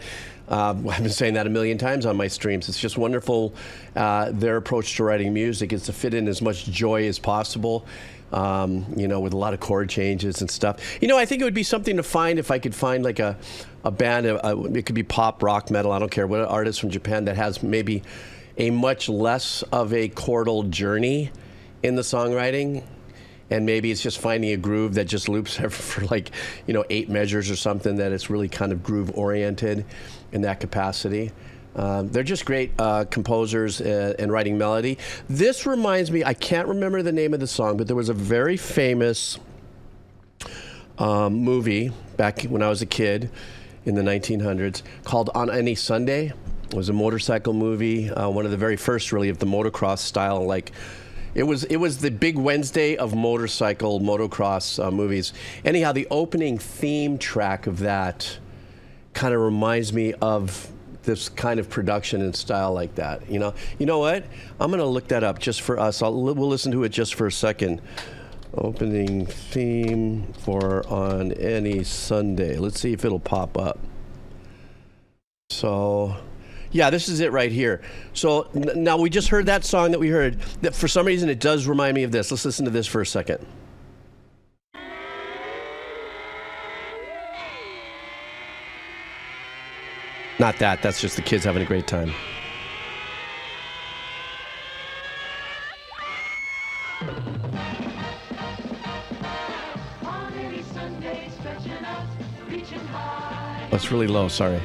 I've been saying that a million times on my streams. It's just wonderful. Their approach to writing music is to fit in as much joy as possible, with a lot of chord changes and stuff. I think it would be something to find if I could find like a band, it could be pop, rock, metal, I don't care, what artist from Japan that has maybe a much less of a chordal journey in the songwriting. And maybe it's just finding a groove that just loops for 8 measures or something, that it's really kind of groove oriented in that capacity. They're just great composers and writing melody. This reminds me, I can't remember the name of the song, but there was a very famous movie back when I was a kid in the 1900s called On Any Sunday. It was a motorcycle movie, one of the very first really of the motocross style, It was the big Wednesday of motocross movies. Anyhow, the opening theme track of that kind of reminds me of this kind of production and style like that. You know what? I'm gonna look that up just for us. We'll listen to it just for a second. Opening theme for On Any Sunday. Let's see if it'll pop up. So. Yeah, this is it right here. So now we just heard that song that we heard. That for some reason it does remind me of this. Let's listen to this for a second. Not that. That's just the kids having a great time. Oh, it's really low. Sorry.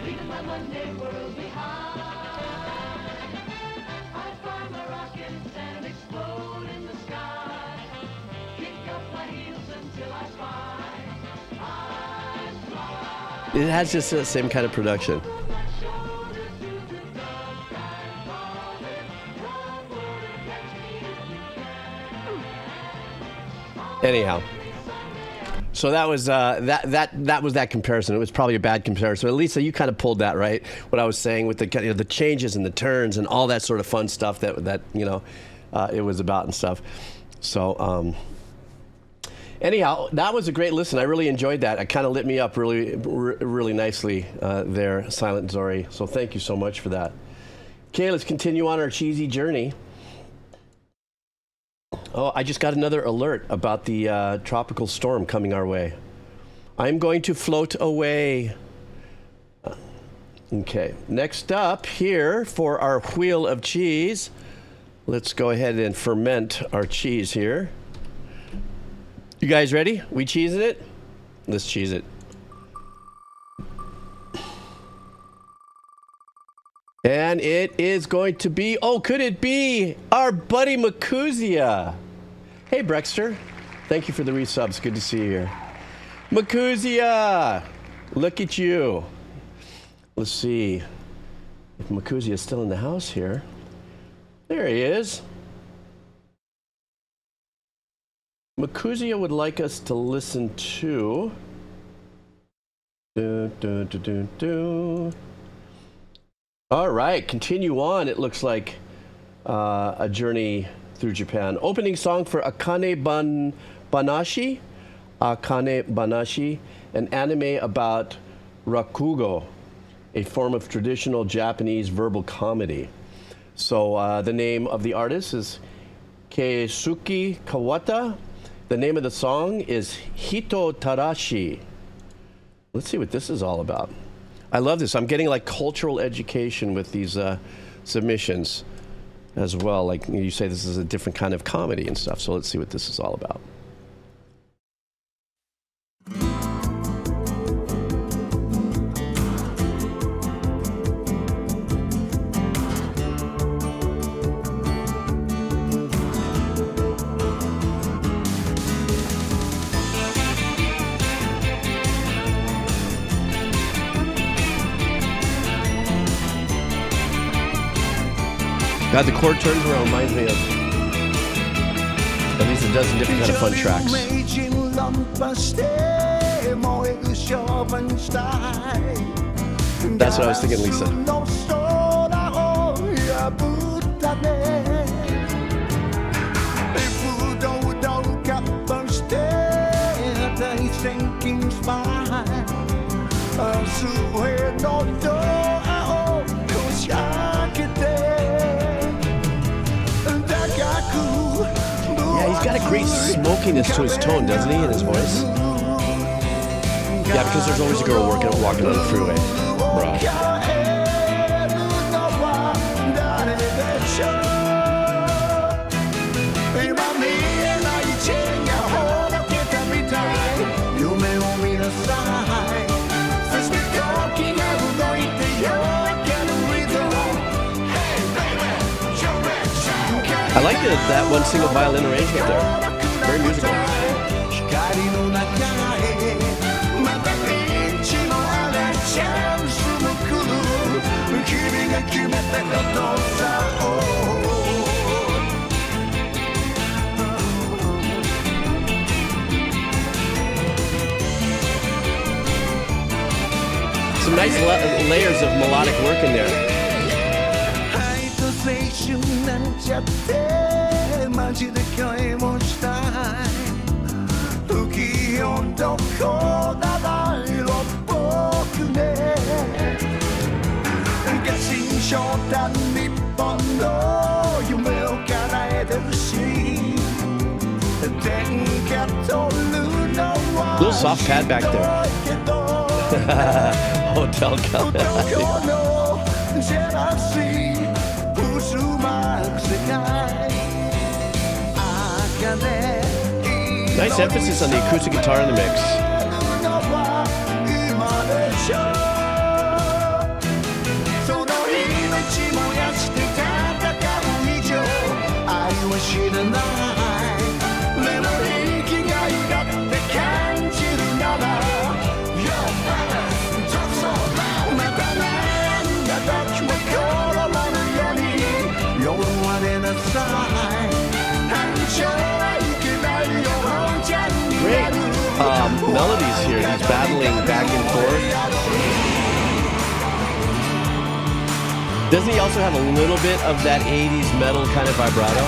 It has just the same kind of production. Anyhow, so that was that was that comparison. It was probably a bad comparison. But Lisa, you kind of pulled that right. What I was saying with the changes and the turns and all that sort of fun stuff that it was about and stuff. So. Anyhow, that was a great listen. I really enjoyed that. It kind of lit me up really nicely there, Silent Zori. So thank you so much for that. Okay, let's continue on our cheesy journey. Oh, I just got another alert about the tropical storm coming our way. I'm going to float away. Okay, next up here for our wheel of cheese, let's go ahead and ferment our cheese here. You guys ready? We cheesing it? Let's cheese it. And it is going to be, could it be our buddy Makuzia? Hey, Brexter. Thank you for the resubs. Good to see you here. Makuzia! Look at you. Let's see if Makuzia is still in the house here. There he is. Makuzia would like us to listen to... All right, continue on. It looks like a journey through Japan. Opening song for Akane-banashi. Akane-banashi, an anime about rakugo, a form of traditional Japanese verbal comedy. So the name of the artist is Keisuke Kawata. The name of the song is Hito Tarashi. Let's see what this is all about. I love this. I'm getting like cultural education with these submissions as well. Like you say, this is a different kind of comedy and stuff. So let's see what this is all about. God, the chord turns around reminds me of at least a dozen different kind of fun tracks. That's what I was thinking, Lisa. Yeah, he's got a great smokiness to his tone, doesn't he, in his voice? Yeah, because there's always a girl walking on the freeway. Bruh. I like that one single violin arrangement there. Very musical. Some nice layers of melodic work in there. Little soft pad back there. Hotel Nice emphasis on the acoustic guitar in the mix. Great melodies here. He's battling back and forth. Doesn't he also have a little bit of that 80s metal kind of vibrato?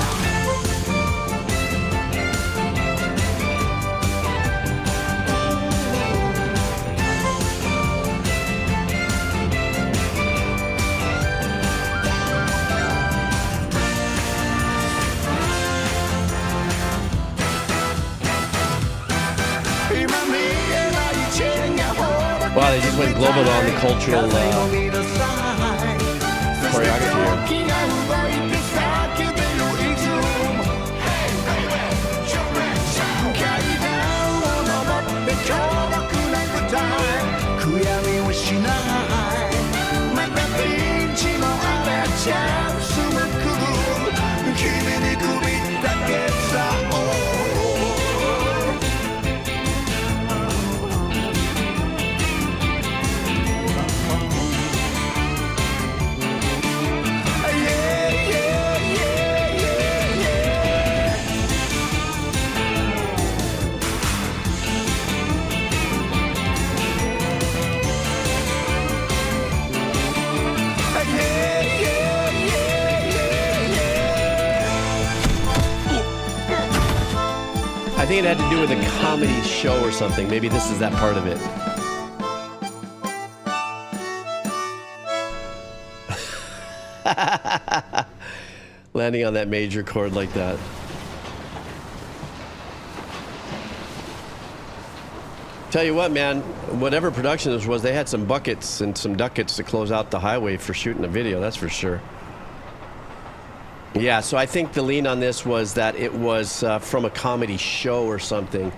Wow, they just went global on the cultural choreography here. think it had to do with a comedy show or something. Maybe this is that part of it. Landing on that major chord like that. Tell you what, man, whatever production this was, they had some buckets and some ducats to close out the highway for shooting a video, that's for sure. Yeah, so I think the lean on this was that it was from a comedy show or something.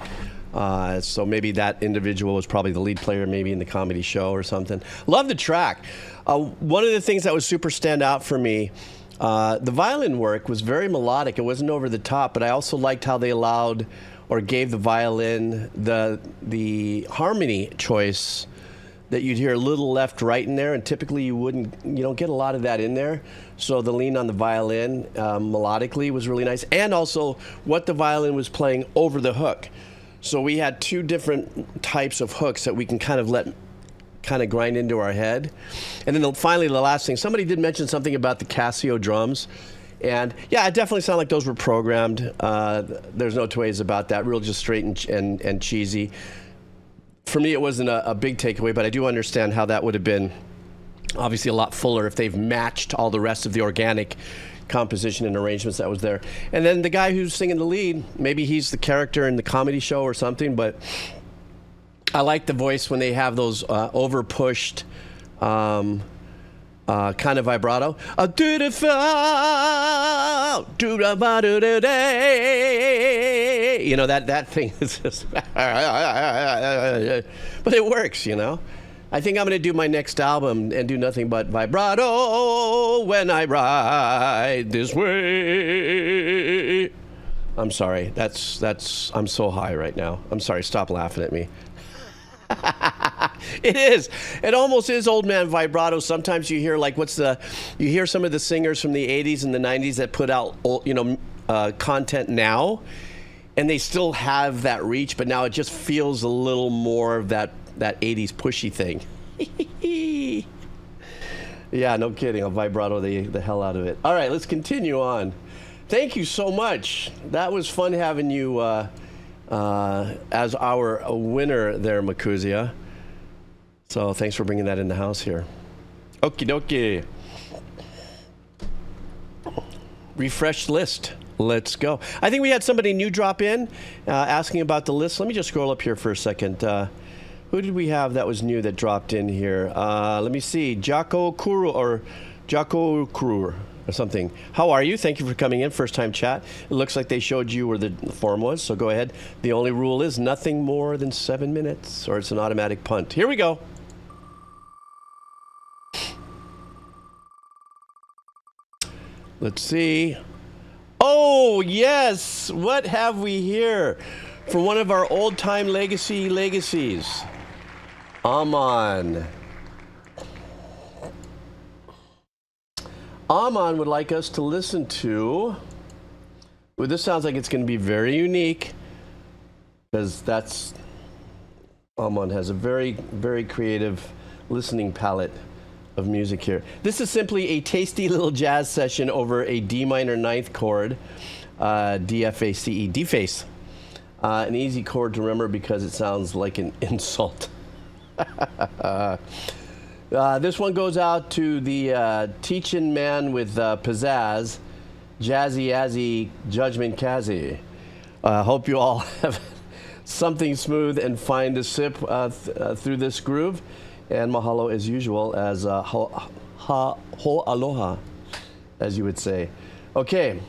So maybe that individual was probably the lead player, maybe in the comedy show or something. Love the track. One of the things that was super stand out for me, the violin work was very melodic. It wasn't over the top, but I also liked how they allowed or gave the violin the harmony choice that you'd hear a little left, right in there, and typically you don't get a lot of that in there. So the lean on the violin melodically was really nice, and also what the violin was playing over the hook. So we had two different types of hooks that we can kind of grind into our head. And then finally, the last thing, somebody did mention something about the Casio drums. And yeah, it definitely sounded like those were programmed. There's no two ways about that. Real just straight and cheesy. For me, it wasn't a big takeaway, but I do understand how that would have been obviously a lot fuller if they've matched all the rest of the organic composition and arrangements that was there. And then the guy who's singing the lead, maybe he's the character in the comedy show or something, but I like the voice when they have those over-pushed kind of vibrato. You know, that thing is just... But it works, you know. I think I'm going to do my next album and do nothing but vibrato when I ride this way. I'm sorry. I'm so high right now. I'm sorry. Stop laughing at me. It is. It almost is old man vibrato. Sometimes you hear you hear some of the singers from the 80s and the 90s that put out content now, and they still have that reach, but now it just feels a little more of that 80s pushy thing. Yeah, no kidding. I'll vibrato the hell out of it. All right, let's continue on. Thank you so much. That was fun having you as our winner there, Makuzia. So thanks for bringing that in the house here. Okie dokie. Refresh list. Let's go. I think we had somebody new drop in asking about the list. Let me just scroll up here for a second. Who did we have that was new that dropped in here? Let me see. Jacko Kuru or something. How are you? Thank you for coming in. First time chat. It looks like they showed you where the form was, so go ahead. The only rule is nothing more than 7 minutes or it's an automatic punt. Here we go. Let's see. Oh, yes. What have we here? For one of our old-time legacies. Ammon. Ammon would like us to listen to... Well, this sounds like it's going to be very unique, because Ammon has a very, very creative listening palette of music here. This is simply a tasty little jazz session over a D minor ninth chord, D-F-A-C-E, D-face. An easy chord to remember because it sounds like an insult. This one goes out to the teaching man with pizzazz, Jazzy Azzy Judgment Kazi. Hope you all have something smooth and fine to sip through this groove. And mahalo as usual as ho aloha, as you would say. Okay,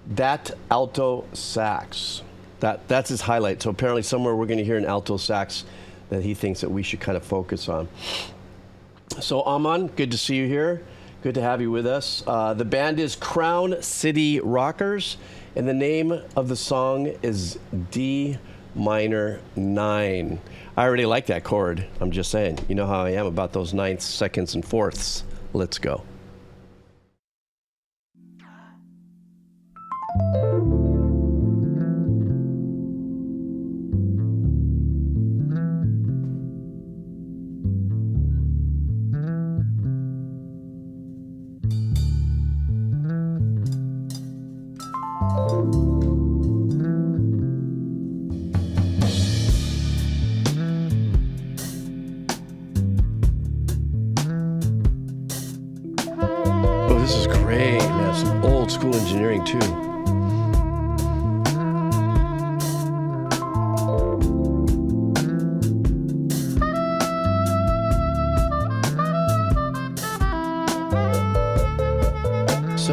that alto sax. That's his highlight. So apparently somewhere we're going to hear an alto sax that he thinks that we should kind of focus on. So Ammon, good to see you here. Good to have you with us. The band is Crown City Rockers, and the name of the song is D minor 9. I already like that chord. I'm just saying. You know how I am about those ninths, seconds, and fourths. Let's go.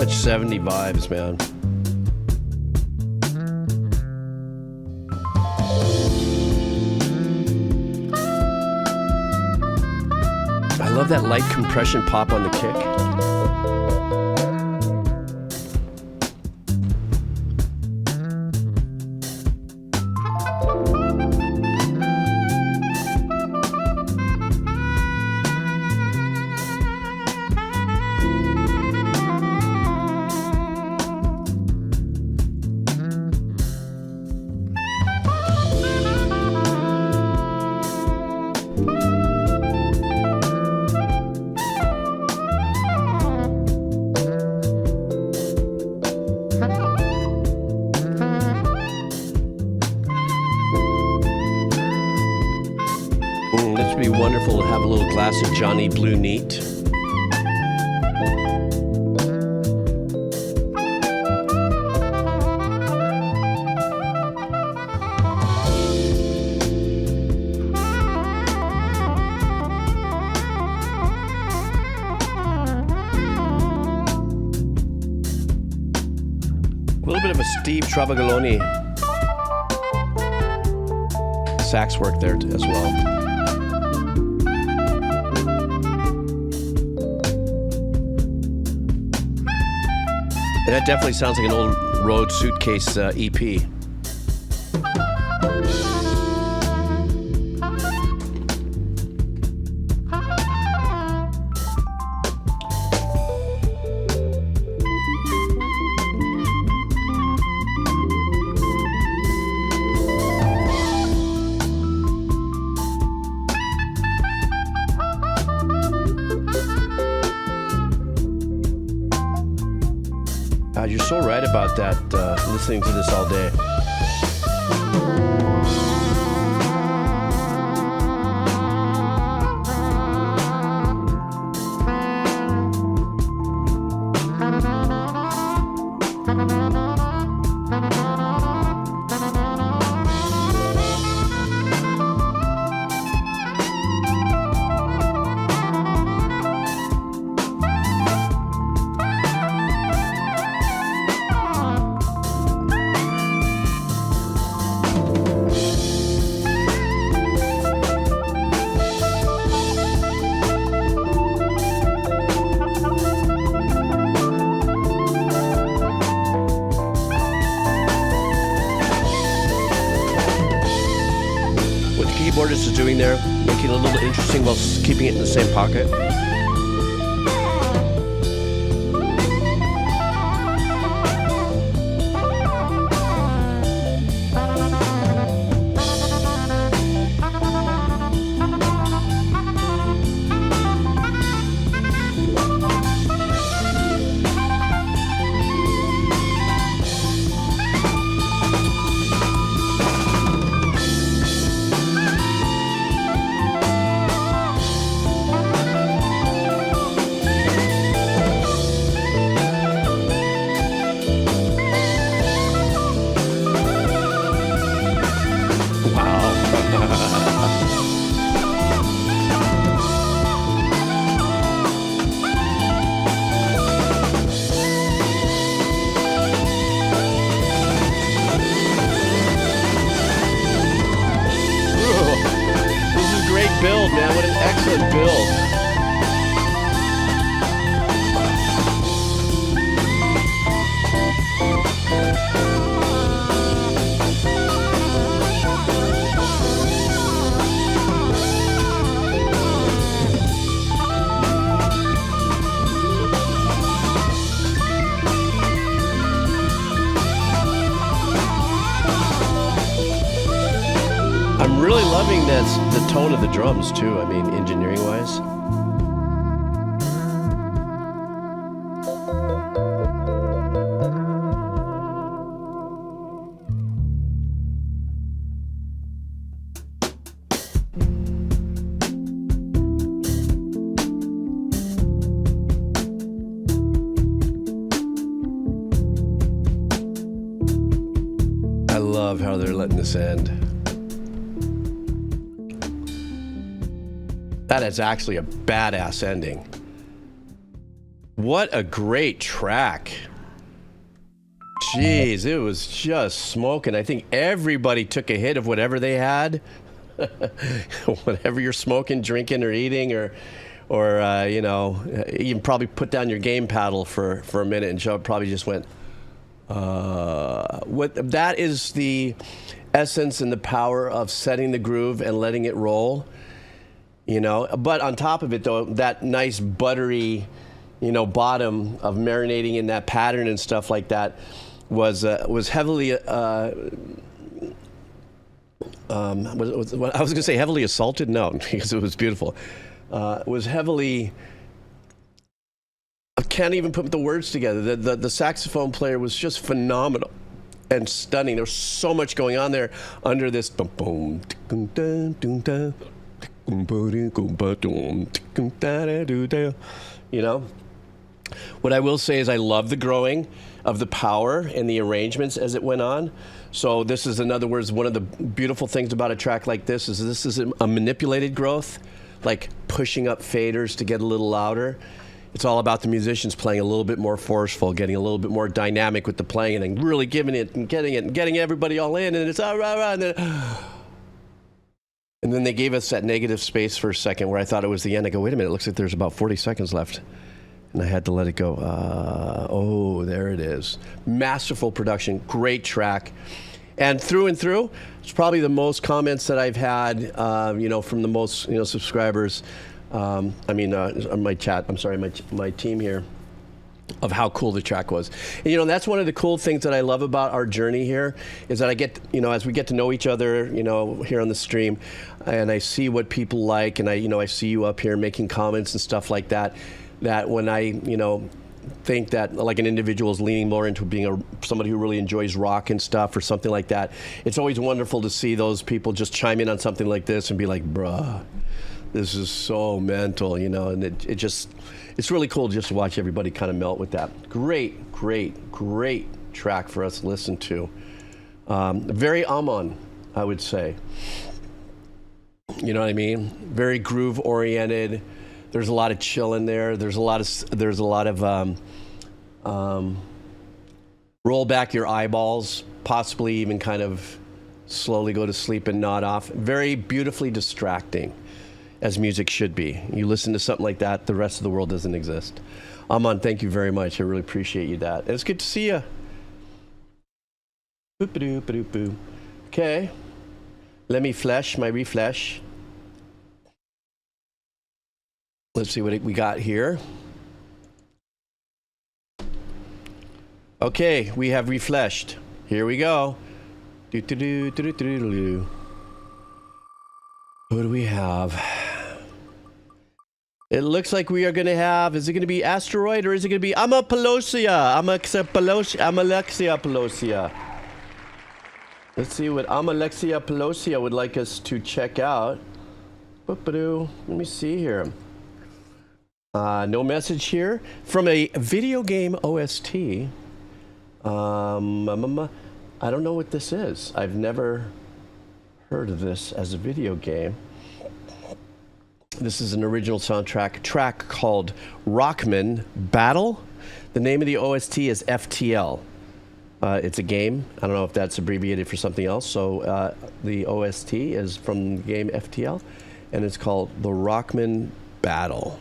much 70 vibes, man. I love that light compression pop on the kick. Wonderful to have a little glass of Johnny Blue Neat. A little bit of a Steve Travagoloni sax work there as well. And that definitely sounds like an old Road Suitcase EP. You're so right about that, listening to this all day. Keyboardist is doing there, making it a little interesting while keeping it in the same pocket. Build, man. What an excellent build. I'm really loving the tone of the drums too. I mean, engineering wise. I love how they're letting this end. That is actually a badass ending. What a great track. Jeez, it was just smoking. I think everybody took a hit of whatever they had. Whatever you're smoking, drinking, or eating, or you know, you can probably put down your game paddle for a minute, and Joe probably just went. What that is the essence and the power of setting the groove and letting it roll. You know, but on top of it, though, that nice buttery, you know, bottom of marinating in that pattern and stuff like that was heavily. I was going to say heavily assaulted. No, because it was beautiful. Was heavily. I can't even put the words together. The saxophone player was just phenomenal and stunning. There was so much going on there under this. You know, what I will say is I love the growing of the power and the arrangements as it went on. So this is, in other words, one of the beautiful things about a track like this is a manipulated growth, like pushing up faders to get a little louder. It's all about the musicians playing a little bit more forceful, getting a little bit more dynamic with the playing, and then really giving it and getting everybody all in, and it's all right, and then they gave us that negative space for a second where I thought it was the end. I go, wait a minute, it looks like there's about 40 seconds left. And I had to let it go. Oh, there it is. Masterful production, great track. And through, it's probably the most comments that I've had, you know, from the most, you know, subscribers. On my chat, I'm sorry, my team here, of how cool the track was. And, you know, that's one of the cool things that I love about our journey here, is that I get, you know, as we get to know each other, you know, here on the stream, and I see what people like, and I see you up here making comments and stuff like that, that when I, you know, think that like an individual is leaning more into being somebody who really enjoys rock and stuff or something like that, it's always wonderful to see those people just chime in on something like this and be like, bruh, this is so mental, you know, and it's really cool just to watch everybody kind of melt with that. Great track for us to listen to. Very Ammon, I would say. You know what I mean? Very groove oriented. There's a lot of chill in there. There's a lot of roll back your eyeballs, possibly even kind of slowly go to sleep and nod off. Very beautifully distracting, as music should be. You listen to something like that, the rest of the world doesn't exist. Ammon, thank you very much. I really appreciate you that. It's good to see you. Boop-a-doo-ba-doo-boo. Okay, let me refresh. Let's see what we got here. Okay, we have refreshed. Here we go. What do we have? It looks like we are going to have, is it going to be Asteroid or is it going to be Palosia? Amalexia Palosia. Let's see what Amalexia Palosia would like us to check out. Let me see here. No message here. From a video game OST. I don't know what this is. I've never heard of this as a video game. This is an original soundtrack track called Rockman Battle. The name of the OST is FTL. It's a game. I don't know if that's abbreviated for something else. So the OST is from the game FTL, and it's called the Rockman Battle.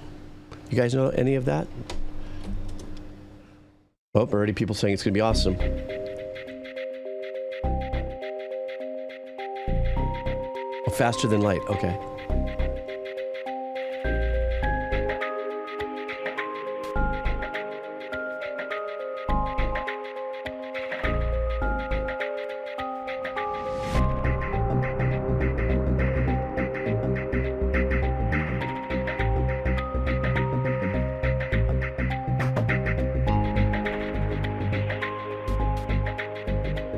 You guys know any of that? Oh, already people saying it's going to be awesome. Oh, faster than light. Okay.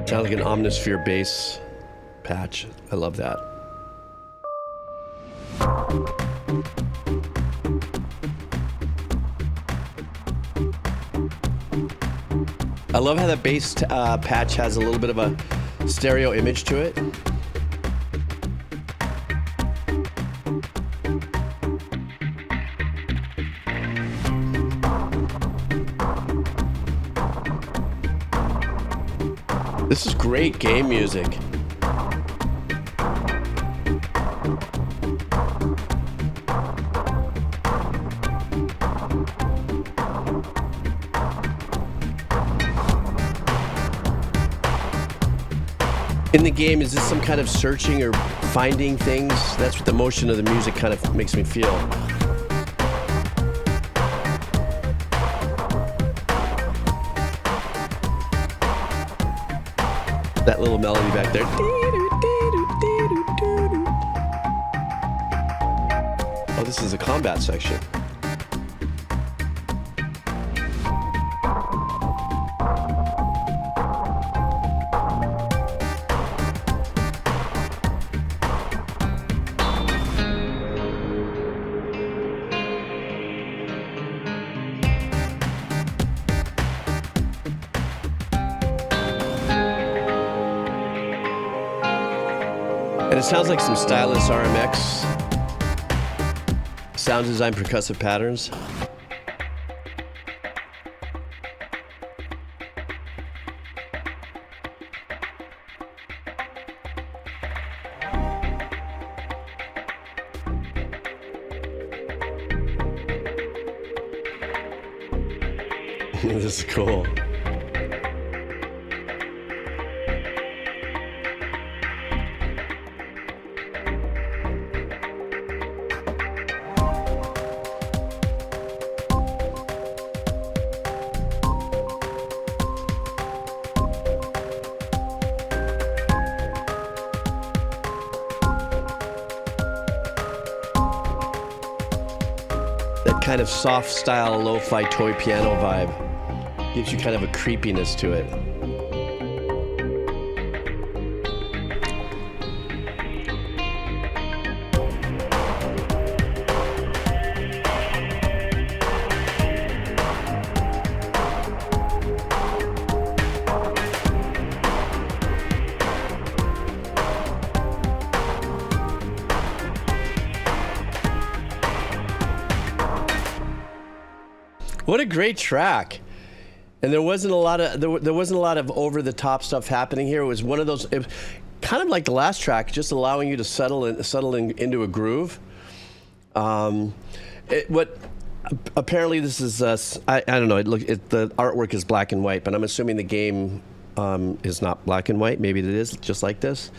Sounds like an Omnisphere bass patch. I love that. I love how that bass patch has a little bit of a stereo image to it. This is great game music. In the game, is this some kind of searching or finding things? That's what the motion of the music kind of makes me feel. That little melody back there. Oh, this is a combat section. And it sounds like some stylish RMX. Sound design percussive patterns. This is cool. That kind of soft style lo-fi toy piano vibe gives you kind of a creepiness to it. What a great track. And there wasn't a lot of there wasn't a lot of over the top stuff happening here. It was one of those kind of like the last track, just allowing you to settle into a groove. Apparently this is I don't know. The artwork is black and white, but I'm assuming the game is not black and white. Maybe it is just like this.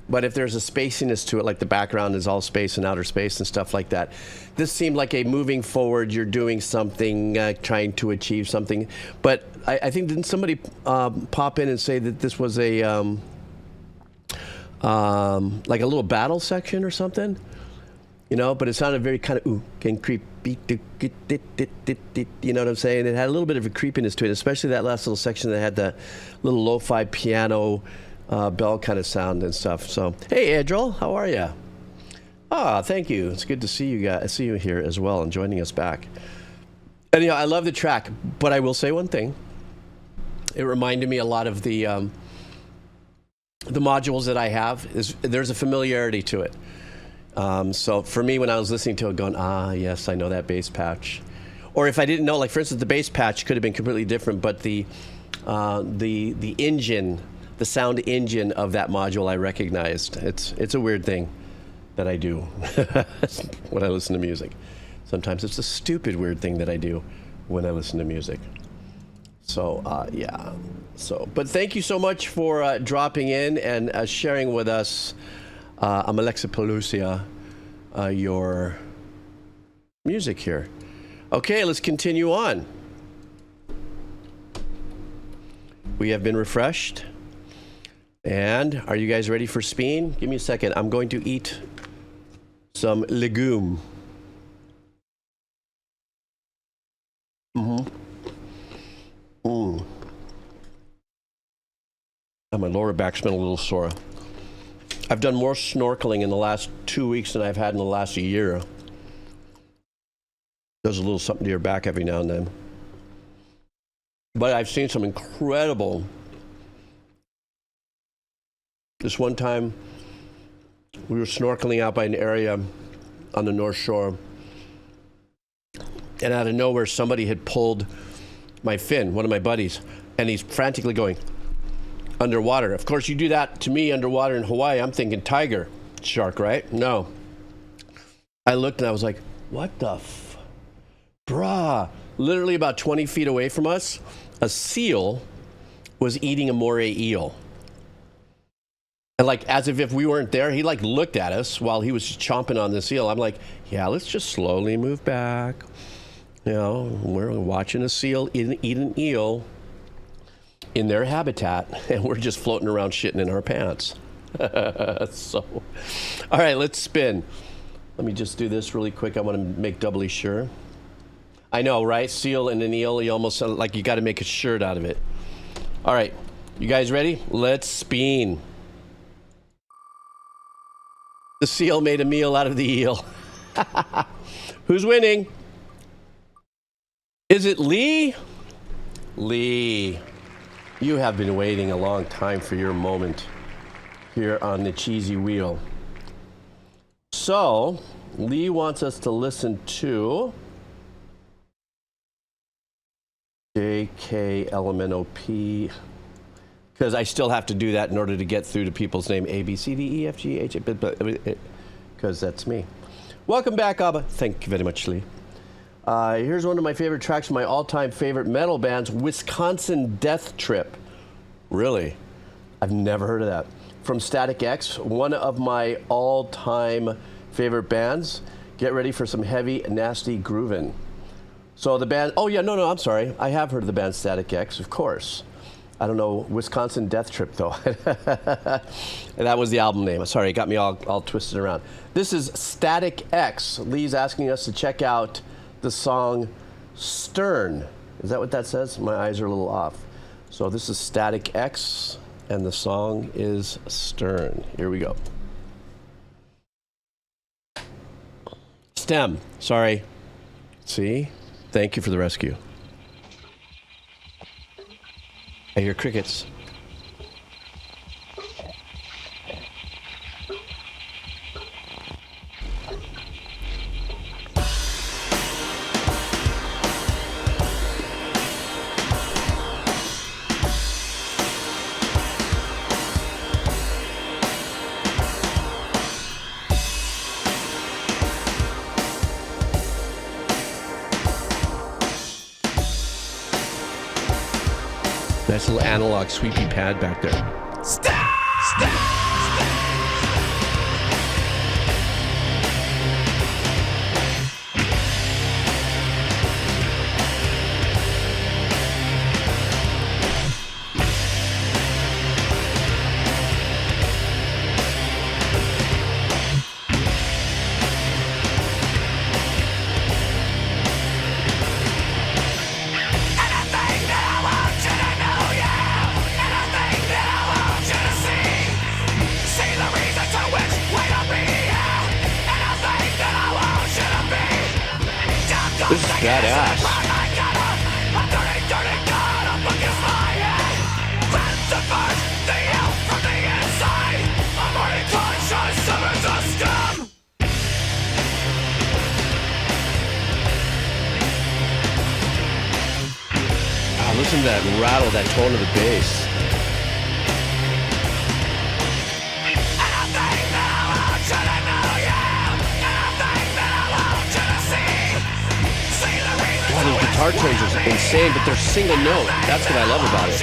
But if there's a spaciness to it, like the background is all space and outer space and stuff like that, this seemed like a moving forward, you're doing something, trying to achieve something. But I think, didn't somebody pop in and say that this was a like a little battle section or something? You know, but it sounded very kind of can creepy, you know what I'm saying? It had a little bit of a creepiness to it, especially that last little section that had the little lo-fi piano bell kind of sound and stuff. So, hey, Adriel, how are you? Ah, thank you. It's good to see you guys. See you here as well and joining us back. Anyhow, I love the track, but I will say one thing. It reminded me a lot of the modules that I have. There's a familiarity to it. So for me, when I was listening to it, going, yes, I know that bass patch. Or if I didn't know, like for instance, the bass patch could have been completely different, but the engine. The sound engine of that module I recognized. It's a weird thing that I do when I listen to music. Sometimes it's a stupid weird thing that I do when I listen to music. So yeah. But thank you so much for dropping in and sharing with us, Amalexia Palosia, your music here. Okay, let's continue on. We have been refreshed. And are you guys ready for Speen? Give me a second. I'm going to eat some legume. And my lower back's been a little sore. I've done more snorkeling in the last 2 weeks than I've had in the last year. Does a little something to your back every now and then. But I've seen some incredible. This one time, we were snorkeling out by an area on the North Shore, and out of nowhere, somebody had pulled my fin, one of my buddies, and he's frantically going, underwater. Of course, you do that to me underwater in Hawaii, I'm thinking tiger shark, right? No. I looked and I was like, what the bruh. Literally about 20 feet away from us, a seal was eating a moray eel. And like, as if we weren't there, he like looked at us while he was chomping on this eel. I'm like, yeah, let's just slowly move back. You know, we're watching a seal eat an eel in their habitat, and we're just floating around shitting in our pants. So, all right, let's spin. Let me just do this really quick. I want to make doubly sure. I know, right? Seal and an eel, you almost sound like you got to make a shirt out of it. All right, you guys ready? Let's spin. The seal made a meal out of the eel. Who's winning? Is it Lee? Lee, you have been waiting a long time for your moment here on the cheesy wheel. So, Lee wants us to listen to JKLMNOP, because I still have to do that in order to get through to people's name A, B, C, D, E, F, G, H, because that's me. Welcome back, Abba. Thank you very much, Lee. Here's one of my favorite tracks from my all-time favorite metal bands, Wisconsin Death Trip. Really? I've never heard of that. From Static X, one of my all-time favorite bands. Get ready for some heavy, nasty groovin'. So the band, oh yeah, no, I'm sorry. I have heard of the band Static X, of course. I don't know, Wisconsin Death Trip though. That was the album name. Sorry, it got me all twisted around. This is Static X. Lee's asking us to check out the song Stern. Is that what that says? My eyes are a little off. So this is Static X, and the song is Stern. Here we go. Stem, sorry. See? Thank you for the rescue. I hear crickets. Nice little analog sweepy pad back there. Stop! This is badass. Wow, listen to that rattle, that tone of the bass. Those guitar tones are insane, but they're single note. That's what I love about it.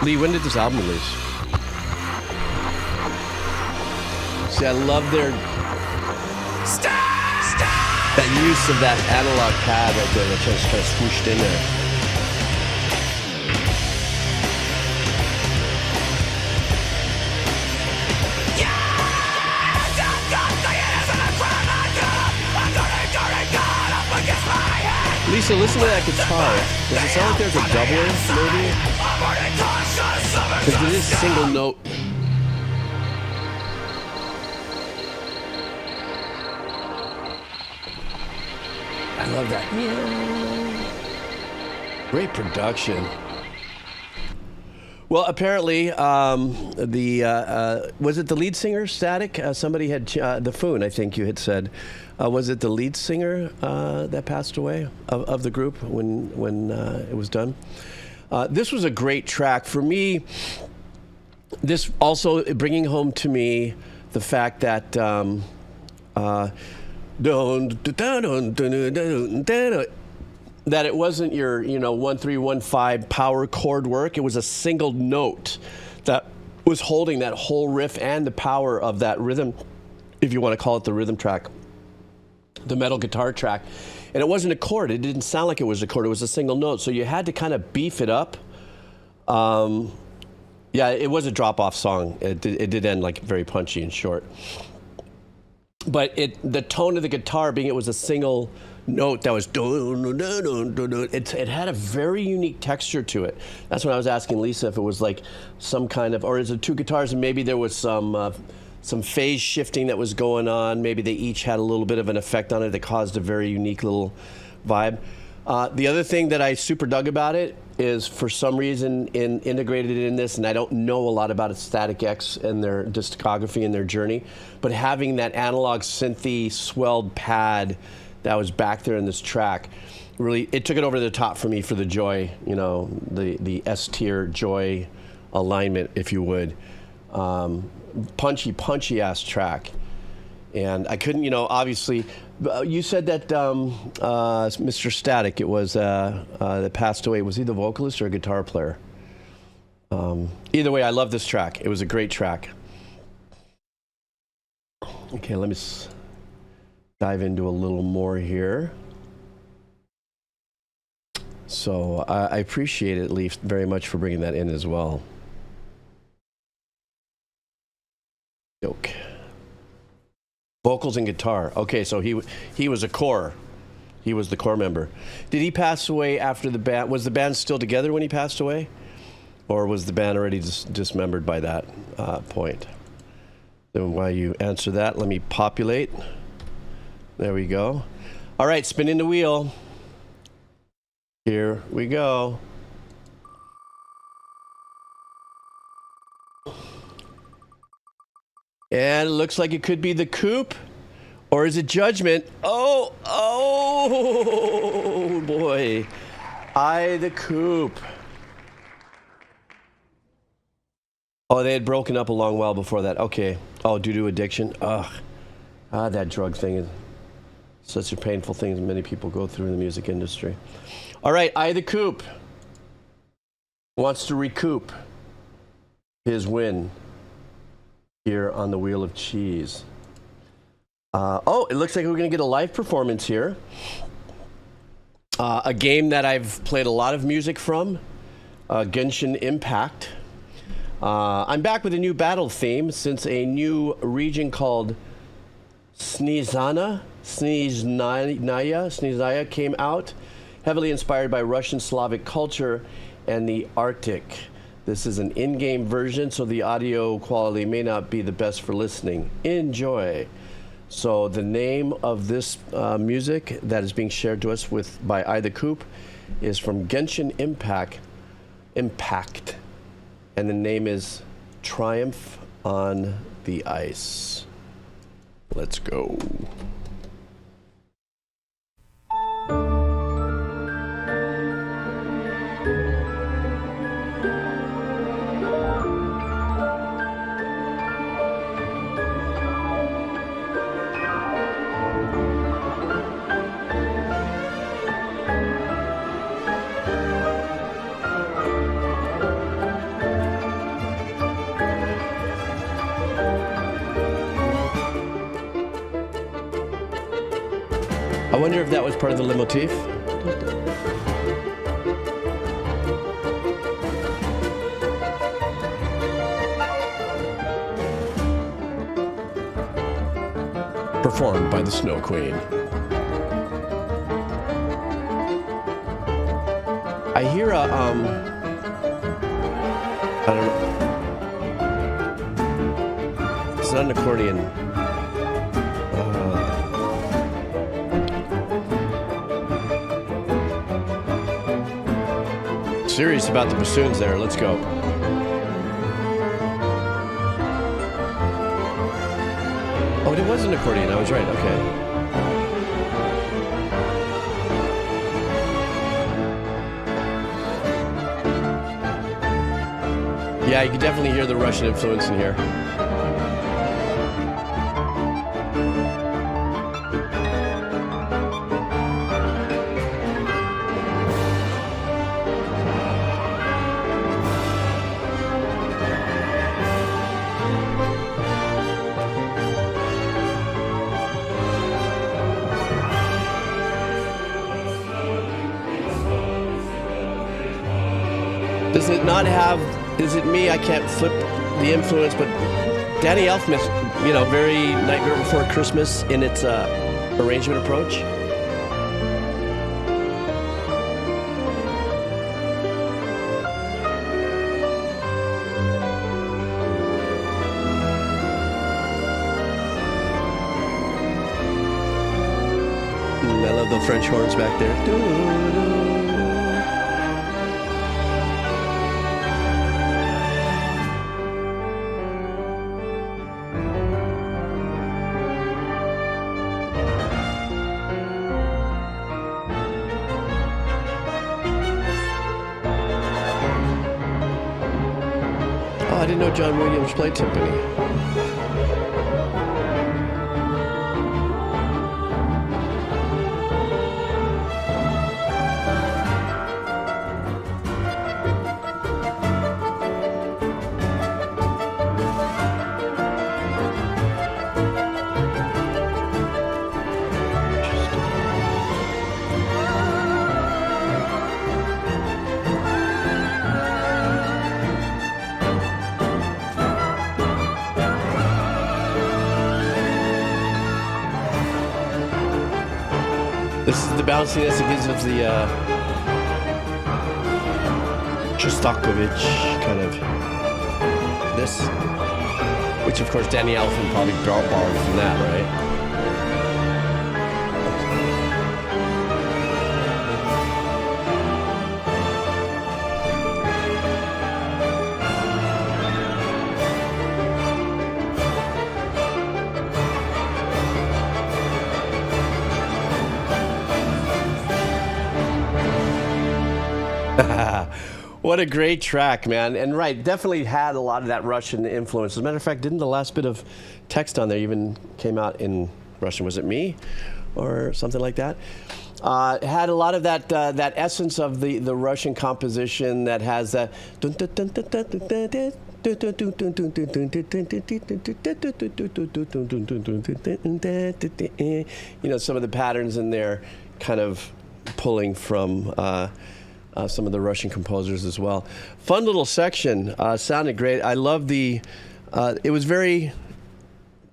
Lee, when did this album release? See, I love their... that use of that analog pad right there that's just kind of swooshed in there. Lisa, listen to that guitar. Does it sound like there's a doubler, maybe? Because it is single note. I love that. Great production. Well, apparently, was it the lead singer, Static? Somebody had the Foon, I think you had said. Was it the lead singer that passed away of the group when it was done? This was a great track for me. This also bringing home to me the fact that that it wasn't your 1-3-1-5 power chord work. It was a single note that was holding that whole riff and the power of that rhythm, if you want to call it the rhythm track, the metal guitar track. And it wasn't a chord. It didn't sound like it was a chord. It was a single note. So you had to kind of beef it up. Yeah, it was a drop-off song. It did end like very punchy and short. But the tone of the guitar, being it was a single note that was it had a very unique texture to it. That's when I was asking Lisa if it was like some kind of, or is it two guitars and maybe there was some phase shifting that was going on. Maybe they each had a little bit of an effect on it that caused a very unique little vibe. The other thing that I super dug about it is for some reason integrated in this, and I don't know a lot about Static X and their discography and their journey, but having that analog synthy swelled pad that was back there in this track, really, it took it over the top for me for the Joy, the S tier Joy alignment, if you would. Punchy ass track. And I couldn't, obviously, you said that Mr. Static, it was that passed away. Was he the vocalist or a guitar player? Either way, I love this track. It was a great track. Okay, let me dive into a little more here. So I appreciate it, Leaf, very much for bringing that in as well. Joke. Vocals and guitar. Okay, so he was a core. He was the core member. Did he pass away after the band? Was the band still together when he passed away? Or was the band already dismembered by that point? Then while you answer that, let me populate. There we go. All right, spinning the wheel. Here we go. And it looks like it could be the Coupe, or is it Judgment? Oh boy. The Coupe. Oh, they had broken up a long while before that. Okay. Oh, due to addiction. Ugh. That drug thing is such a painful thing that many people go through in the music industry. All right, the Coupe wants to recoup his win here on the Wheel of Cheese. It looks like we're going to get a live performance here. A game that I've played a lot of music from, Genshin Impact. I'm back with a new battle theme since a new region called Sneznaya came out, heavily inspired by Russian Slavic culture and the Arctic. This is an in-game version, so the audio quality may not be the best for listening. Enjoy. So the name of this music that is being shared to us by the Coupe is from Genshin Impact, and the name is Triumph on the Ice. Let's go. I wonder if that was part of the leitmotif. Performed by the Snow Queen. I hear I don't know. It's not an accordion. serious about the bassoons there. Let's go. Oh, it was an accordion. I was right. Okay. Yeah, you can definitely hear the Russian influence in here. Does it not have, is it me? I can't flip the influence, but Danny Elfman, you know, very Nightmare Before Christmas in its arrangement approach. I love the French horns back there. I didn't know John Williams played timpani. This is the bounciness it gives of the Shostakovich kind of this, which of course Danny Elfman probably borrowed from that, right? What a great track, man. And right, definitely had a lot of that Russian influence. As a matter of fact, didn't the last bit of text on there even came out in Russian? Was it me or something like that? Had a lot of that that essence of the Russian composition that has that you know, some of the patterns in there kind of pulling from some of the Russian composers as well. Fun little section, sounded great. I love the, it was very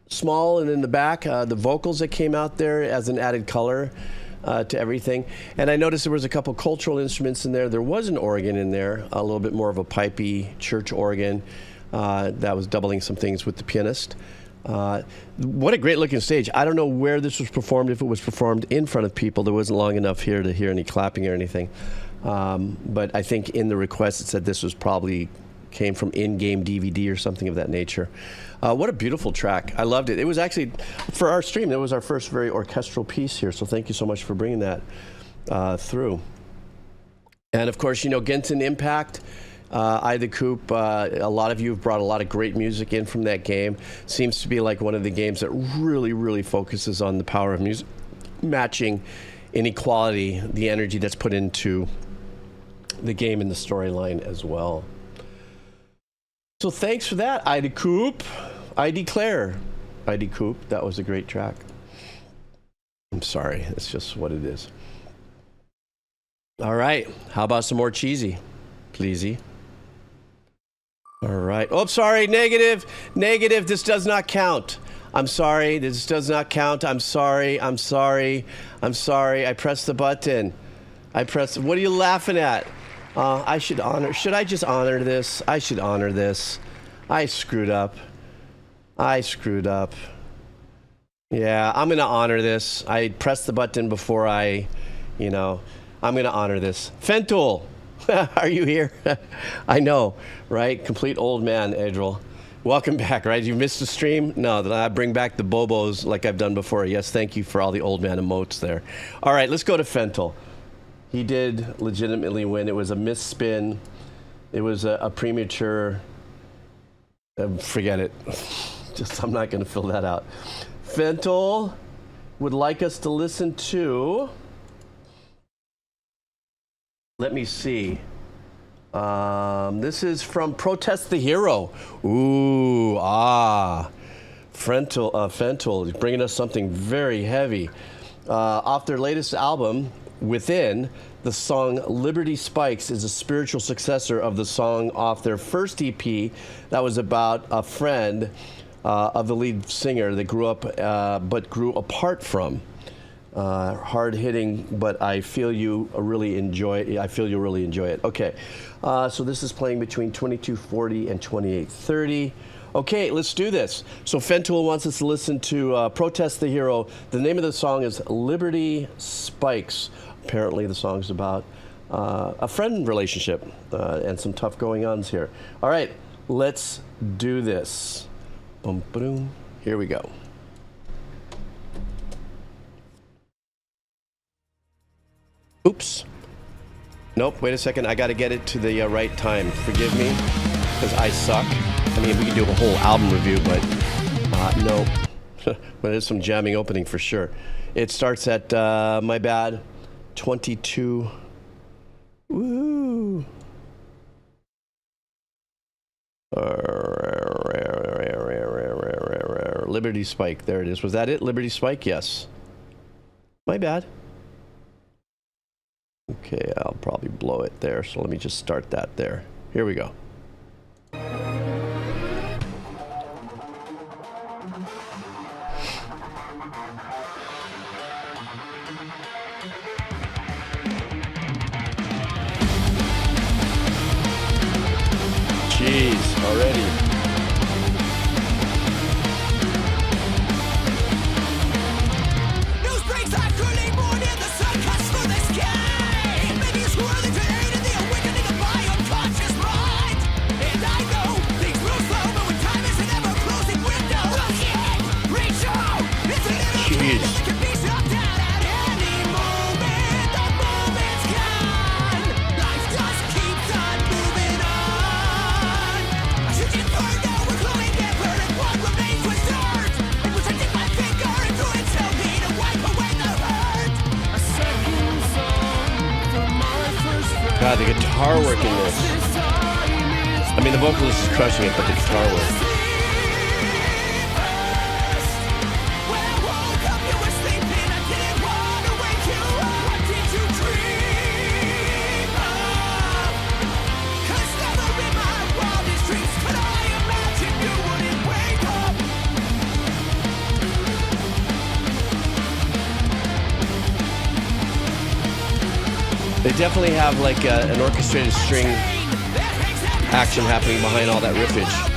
small and in the back, the vocals that came out there as an added color to everything. And I noticed there was a couple cultural instruments in there. There was an organ in there, a little bit more of a pipey church organ that was doubling some things with the pianist. What a great looking stage. I don't know where this was performed, if it was performed in front of people. There wasn't long enough here to hear any clapping or anything. But I think in the request it said this was probably came from in-game DVD or something of that nature. What a beautiful track. I loved it. It was actually, for our stream, that was our first very orchestral piece here. So thank you so much for bringing that through. And of course, you know, Genshin Impact, the Coupe, a lot of you have brought a lot of great music in from that game. Seems to be like one of the games that really, really focuses on the power of music, matching inequality, the energy that's put into the game and the storyline as well. So thanks for that, ID Coupe. I declare, ID Coupe, that was a great track. I'm sorry, it's just what it is. All right, how about some more cheesy, pleasey? All right, oh, sorry, negative, this does not count. I'm sorry, this does not count. I'm sorry. I pressed the button. What are you laughing at? should I just honor this? I should honor this. I screwed up. Yeah, I'm gonna honor this. I pressed the button before I'm gonna honor this. Fentul. Are you here? I know, right? Complete old man, Adriel. Welcome back, right? You missed the stream? No, then I bring back the Bobos like I've done before. Yes, thank you for all the old man emotes there. All right, let's go to Fentul. He did legitimately win. It was a misspin. It was a premature... forget it. Just, I'm not going to fill that out. Fentul would like us to listen to... Let me see. This is from Protest the Hero. Ooh, Fentul is bringing us something very heavy. Off their latest album, Within, the song Liberty Spikes is a spiritual successor of the song off their first EP that was about a friend of the lead singer that grew up but grew apart from. Hard hitting, but I feel you really enjoy it. Okay, so this is playing between 22:40 and 28:30. Okay, let's do this. So Fentul wants us to listen to Protest the Hero. The name of the song is Liberty Spikes. Apparently the song's about a friend relationship and some tough going-ons here. All right, let's do this. Boom, boom. Here we go. Oops. Nope, wait a second. I got to get it to the right time. Forgive me, because I suck. I mean, we could do a whole album review, but no. But there's some jamming opening for sure. It starts at, my bad, 22. Woo. Liberty Spike. There it is. Was that it? Liberty Spike? Yes. My bad. Okay, I'll probably blow it there, so let me just start that there. Here we go. Jeez, already. God, the guitar work in this. I mean, the vocalist is crushing it, but the guitar work. They definitely have like an orchestrated string action happening behind all that riffage.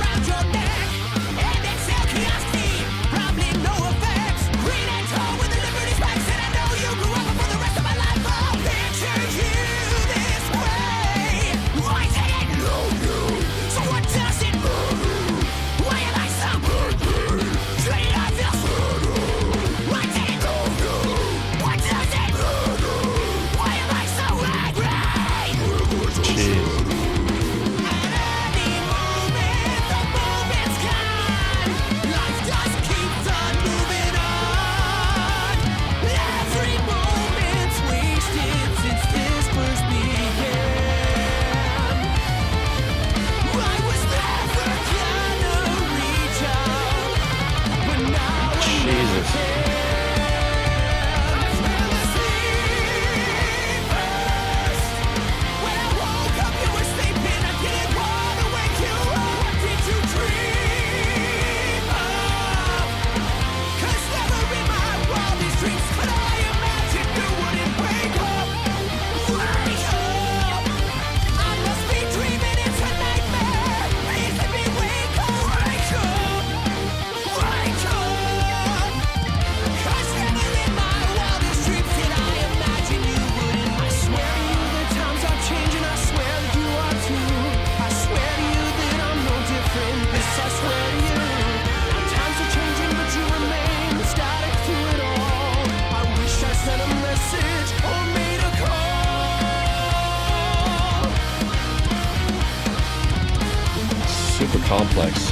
super complex.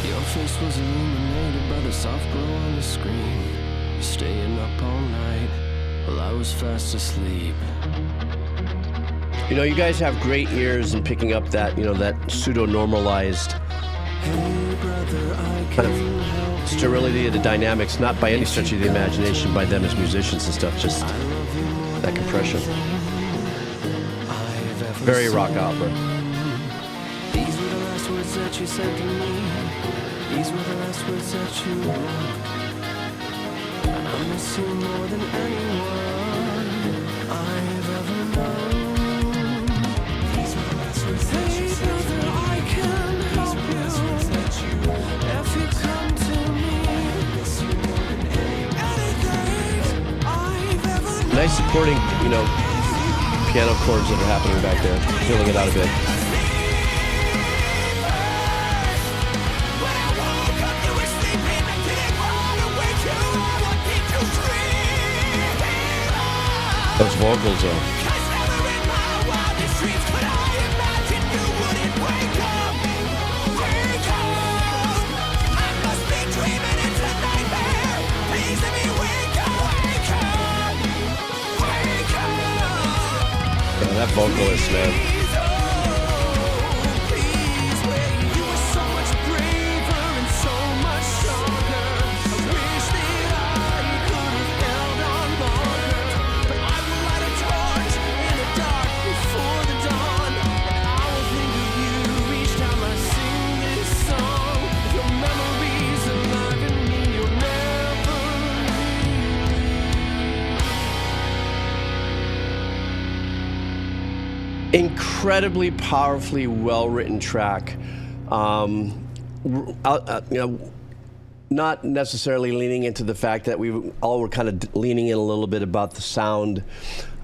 Your face was illuminated by the soft glow on the screen. You're staying up all night while I was fast asleep. You know, you guys have great ears in picking up that, you know, that pseudo-normalized Hey brother, I kind can help of sterility of the dynamics, not by any stretch of the imagination by them as musicians and stuff, just that compression. I've ever Very rock opera. These were the last words that you said to me. These were the last words that you wrote. And I miss you more than anyone I've ever known. These were the last words that you said to me. I can help you if you come to me. I miss you more than anything I've ever known. Nice supporting, you know, piano chords that are happening back there, filling it out a bit. Those vocals, though. Yeah, that vocalist, man. Incredibly powerfully well-written track. You know, not necessarily leaning into the fact that we all were kind of leaning in a little bit about the sound,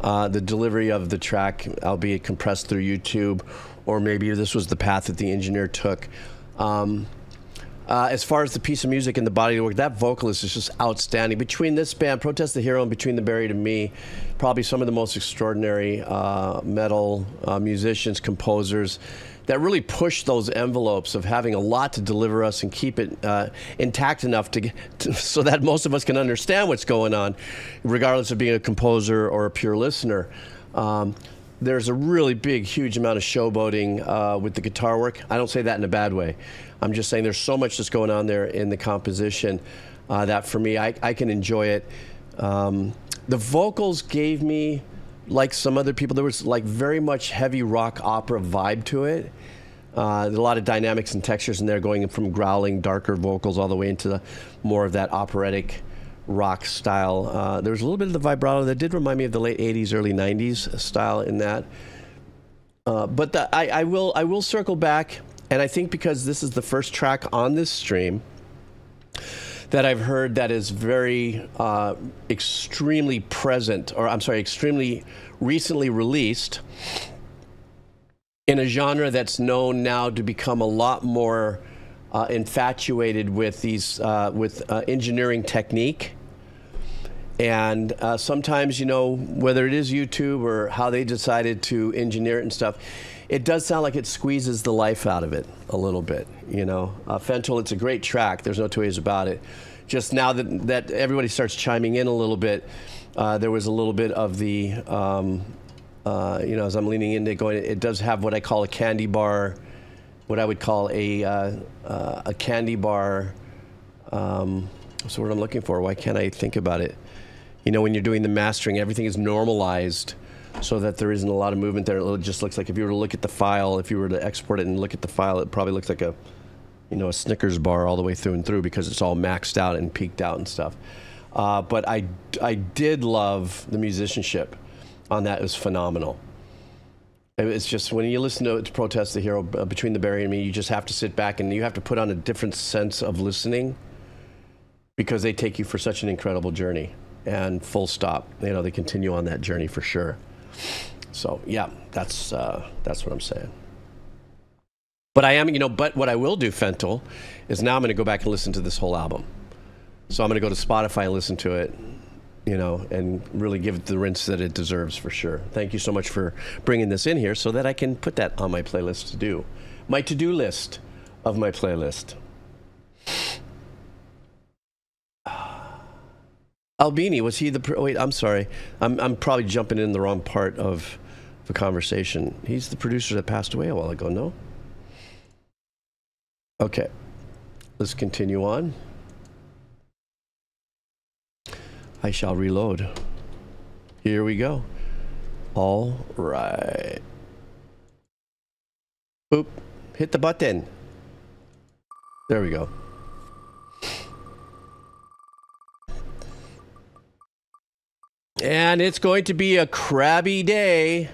the delivery of the track, albeit compressed through YouTube, or maybe this was the path that the engineer took. As far as the piece of music and the body of work, that vocalist is just outstanding. Between this band, Protest the Hero, and Between the Buried and Me, probably some of the most extraordinary metal musicians, composers that really push those envelopes of having a lot to deliver us and keep it intact enough so that most of us can understand what's going on, regardless of being a composer or a pure listener. There's a really big, huge amount of showboating with the guitar work. I don't say that in a bad way. I'm just saying there's so much that's going on there in the composition that for me, I can enjoy it. The vocals gave me, like some other people, there was like very much heavy rock opera vibe to it. There's a lot of dynamics and textures in there, going from growling, darker vocals all the way into more of that operatic rock style. There was a little bit of the vibrato that did remind me of the late 80s, early 90s style in that. But I will circle back, and I think because this is the first track on this stream that I've heard that is very extremely present, or I'm sorry, extremely recently released in a genre that's known now to become a lot more infatuated with these engineering technique. And sometimes, you know, whether it is YouTube or how they decided to engineer it and stuff, it does sound like it squeezes the life out of it a little bit, you know. Fentul, it's a great track. There's no two ways about it. Just now that everybody starts chiming in a little bit, there was a little bit of the, you know, as I'm leaning into going, it does have what I call a candy bar, what I would call a candy bar, what's the word I'm looking for? Why can't I think about it? You know, when you're doing the mastering, everything is normalized so that there isn't a lot of movement there. It just looks like if you were to look at the file, if you were to export it and look at the file, it probably looks like a, you know, a Snickers bar all the way through and through because it's all maxed out and peaked out and stuff. But I did love the musicianship on that. It was phenomenal. It's just when you listen to Protest the Hero, Between the Buried and Me, you just have to sit back and you have to put on a different sense of listening because they take you for such an incredible journey. And full stop. You know, they continue on that journey for sure. So yeah, that's what I'm saying. But I am, but what I will do, Fentul, is now I'm going to go back and listen to this whole album. So I'm going to go to Spotify and listen to it, and really give it the rinse that it deserves for sure. Thank you so much for bringing this in here so that I can put that on my playlist to do. My to-do list of my playlist. Albini, was he the... Wait, I'm sorry. I'm probably jumping in the wrong part of the conversation. He's the producer that passed away a while ago, no? Okay. Let's continue on. I shall reload. Here we go. All right. Boop. Hit the button. There we go. And it's going to be a crabby day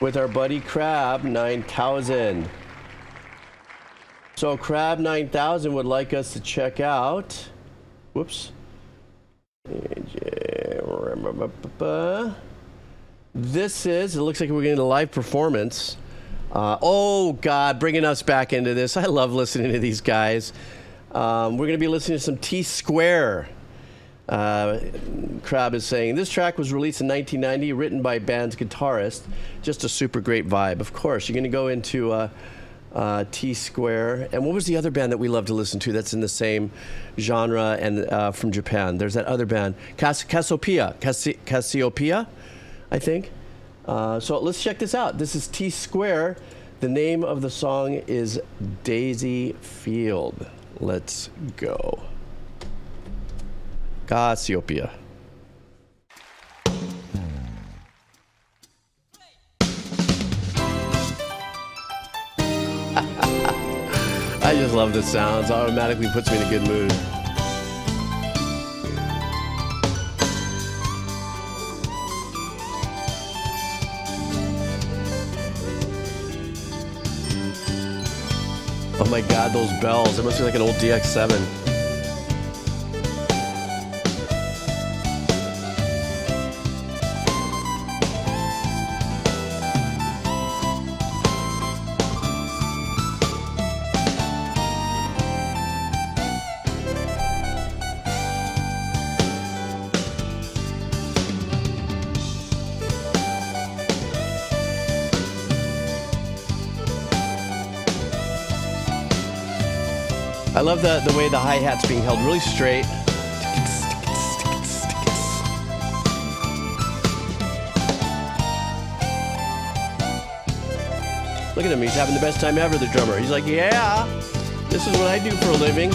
with our buddy Crab 9000. So Crab 9000 would like us to check out. Whoops. This is, it looks like we're getting a live performance. Oh God, bringing us back into this. I love listening to these guys. We're going to be listening to some T-Square. Crab is saying, this track was released in 1990, written by band's guitarist. Just a super great vibe. Of course, you're going to go into T-Square. And what was the other band that we love to listen to that's in the same genre and from Japan? There's that other band, Cassiopeia, I think. So let's check this out. This is T-Square. The name of the song is Daisy Field. Let's go. Cassiopeia. I just love the sounds. Automatically puts me in a good mood. Oh my God, those bells. It must be like an old DX7. I love the way the hi-hat's being held really straight. Look at him, he's having the best time ever, the drummer. He's like, yeah, this is what I do for a living.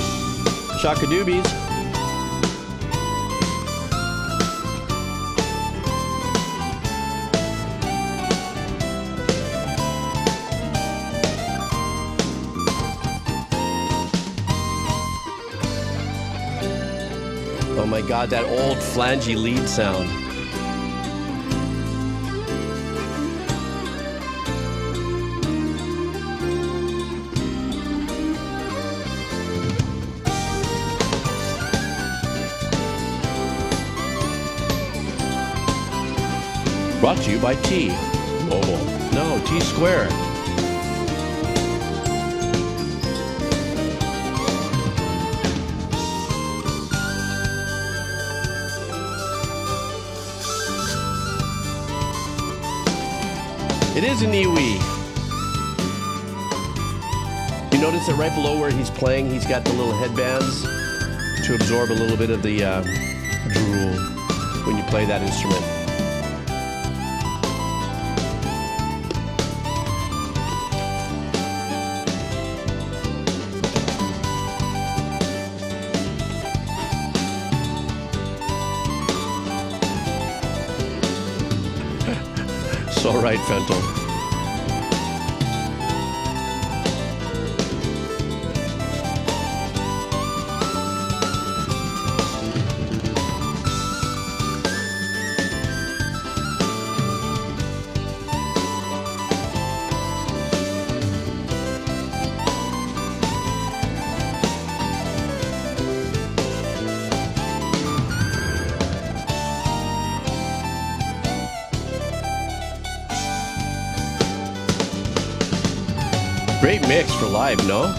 Shaka-doobies. Oh my God, that old flangey lead sound. Brought to you by T-Mobile. No, T-Square. It is an Iwi. You notice that right below where he's playing, he's got the little headbands to absorb a little bit of the drool when you play that instrument. So right, Fentul. Great mix for live, no?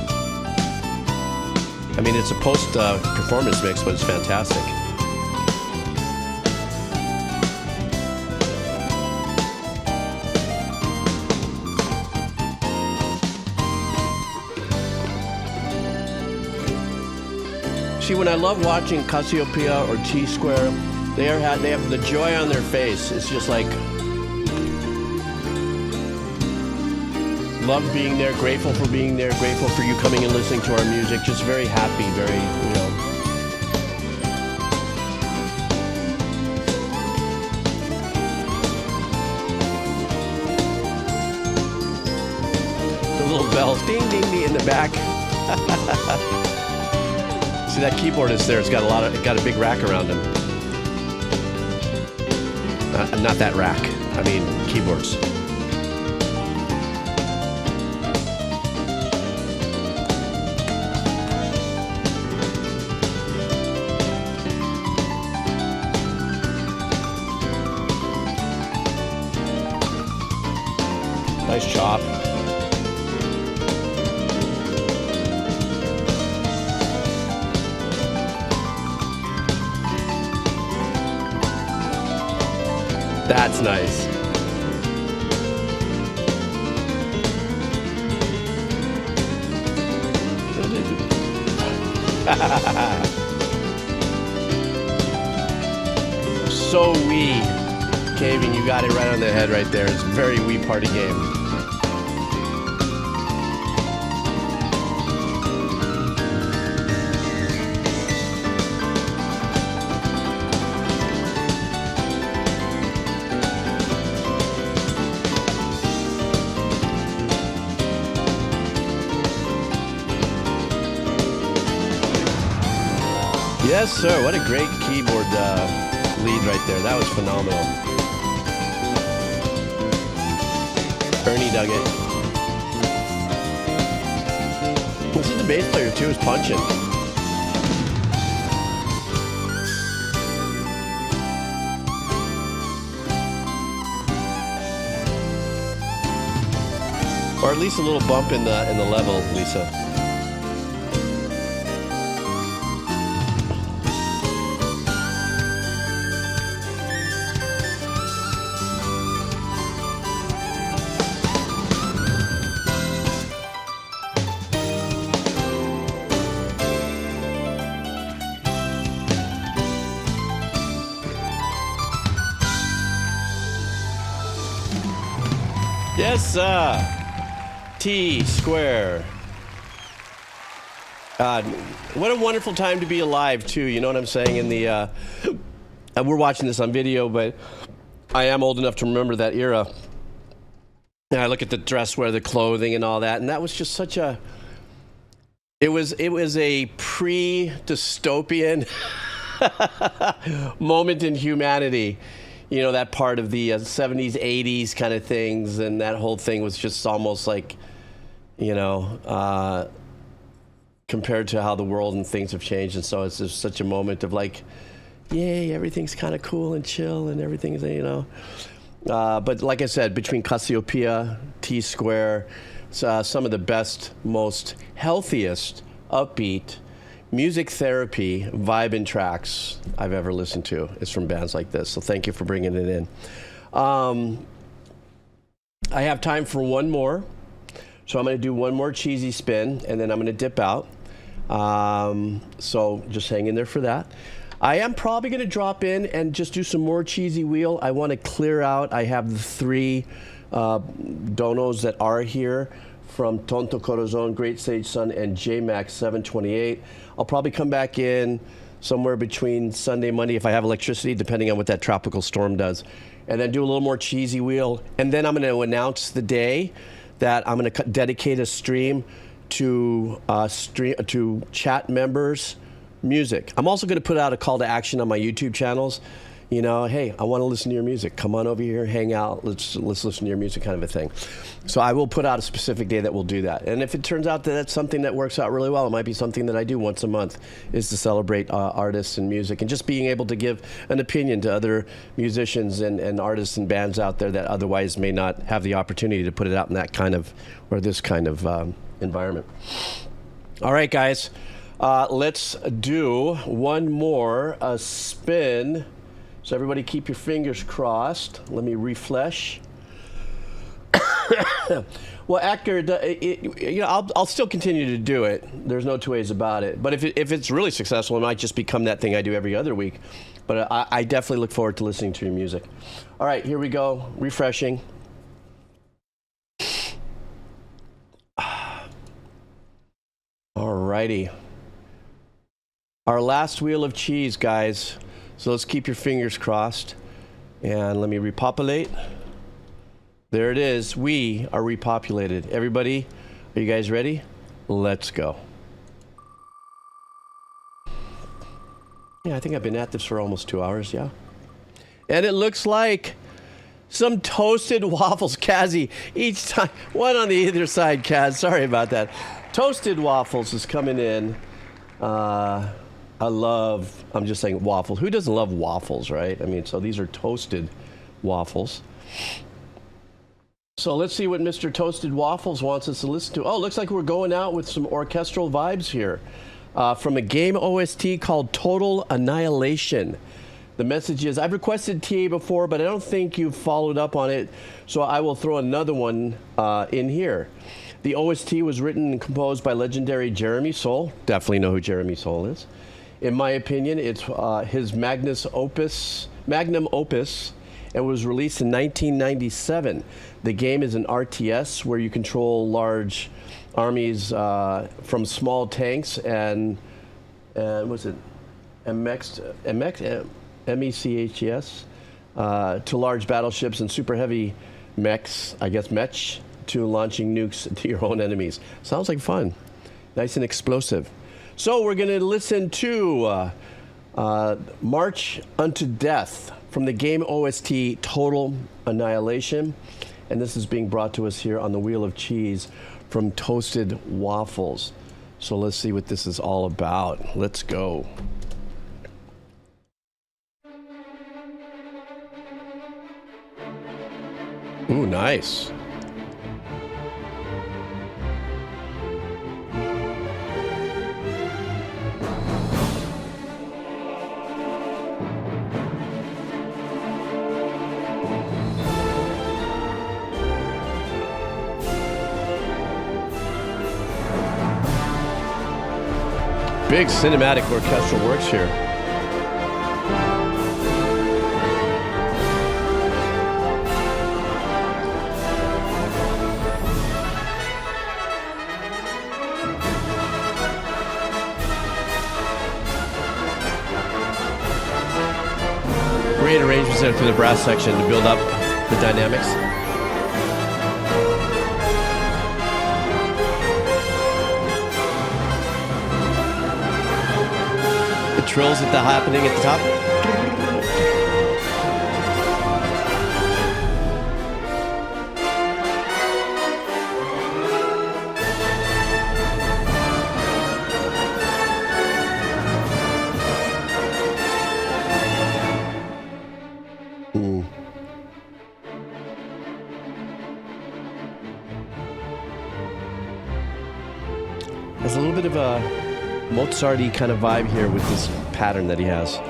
I mean, it's a post-performance mix, but it's fantastic. See, when I love watching Cassiopeia or T-Square, they have the joy on their face. It's just like, love being there, grateful for being there, grateful for you coming and listening to our music. Just very happy, very, you know. The little bells, ding, ding, ding in the back. See, that keyboardist there, it's got a big rack around him. Not that rack, I mean keyboards. Nice chop. That's nice. So wee. Caving, you got it right on the head right there. It's a very wee party game. Yes, sir. What a great keyboard lead right there. That was phenomenal. Ernie dug it. This is the bass player too, is punching. Or at least a little bump in the level, Lisa. Yes, T Square. What a wonderful time to be alive, too. You know what I'm saying? In the we're watching this on video, but I am old enough to remember that era. And I look at the dress wear, the clothing, and all that, and that was just such a. It was a pre-dystopian moment in humanity. You know, that part of the 70s, 80s kind of things, and that whole thing was just almost like, you know, compared to how the world and things have changed. And so it's just such a moment of like, yay, everything's kind of cool and chill and everything's, you know. But like I said, between Cassiopeia, T-Square, some of the best, most healthiest, upbeat, music therapy, vibing tracks I've ever listened to is from bands like this. So thank you for bringing it in. I have time for one more. So I'm going to do one more cheesy spin, and then I'm going to dip out. So just hang in there for that. I am probably going to drop in and just do some more cheesy wheel. I want to clear out. I have the three donos that are here from Tonto Corazon, Great Sage Sun, and JMax 728. I'll probably come back in somewhere between Sunday, Monday, if I have electricity, depending on what that tropical storm does. And then do a little more cheesy wheel. And then I'm going to announce the day that I'm going to dedicate a stream to chat members' music. I'm also going to put out a call to action on my YouTube channels. you know, hey, I want to listen to your music. Come on over here, hang out. Let's listen to your music, kind of a thing. So I will put out a specific day that we'll do that. And if it turns out that that's something that works out really well, it might be something that I do once a month, is to celebrate artists and music and just being able to give an opinion to other musicians and artists and bands out there that otherwise may not have the opportunity to put it out in that kind of, or this kind of environment. All right, guys, let's do one more spin. So everybody keep your fingers crossed. Let me refresh. Well, Actor, you know, I'll still continue to do it. There's no two ways about it. But if it's really successful, it might just become that thing I do every other week. But I definitely look forward to listening to your music. All right, here we go. Refreshing. All righty. Our last wheel of cheese, guys. So let's keep your fingers crossed. And let me repopulate. There it is. We are repopulated. Everybody, are you guys ready? Let's go. Yeah, I think I've been at this for almost 2 hours, yeah. And it looks like some toasted waffles. Kazzy, each time, one on the either side, Kaz. Sorry about that. Toasted waffles is coming in. I'm just saying waffles. Who doesn't love waffles, right? I mean, so these are toasted waffles. So let's see what Mr. Toasted Waffles wants us to listen to. Oh, looks like we're going out with some orchestral vibes here. From a game OST called Total Annihilation. The message is, I've requested TA before, but I don't think you've followed up on it, so I will throw another one in here. The OST was written and composed by legendary Jeremy Soule. Definitely know who Jeremy Soule is. In my opinion, it's his magnum opus, and was released in 1997. The game is an RTS where you control large armies from small tanks and what's it, MECHS, to large battleships and super heavy mechs, I guess mech, to launching nukes to your own enemies. Sounds like fun. Nice and explosive. So we're going to listen to March Unto Death from the game OST Total Annihilation. And this is being brought to us here on the Wheel of Cheese from Toasted Waffles. So let's see what this is all about. Let's go. Ooh, nice. Big cinematic orchestral works here. Great arrangements there through the brass section to build up the dynamics. The trills happening at the top. There's a little bit of a Mozart-y kind of vibe here with this pattern that he has.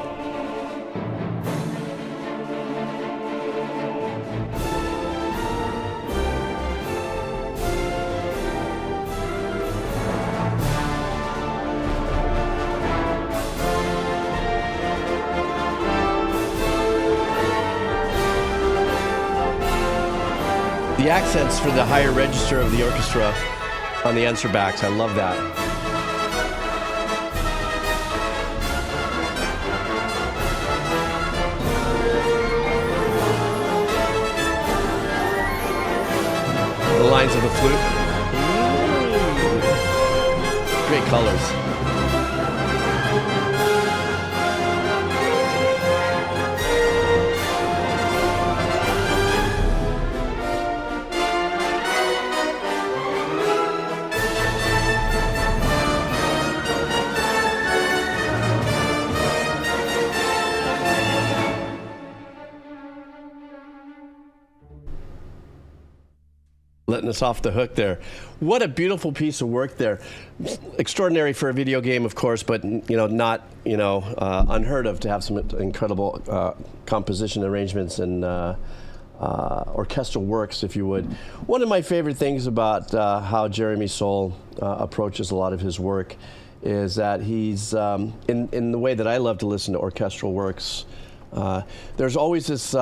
The accents for the higher register of the orchestra on the answer backs, I love that. The lines of the flute. Great colors. letting us off the hook there. What a beautiful piece of work there. Extraordinary for a video game, of course, but not unheard of to have some incredible composition arrangements and orchestral works, if you would. One of my favorite things about how Jeremy Soule approaches a lot of his work is that he's in the way that I love to listen to orchestral works. There's always this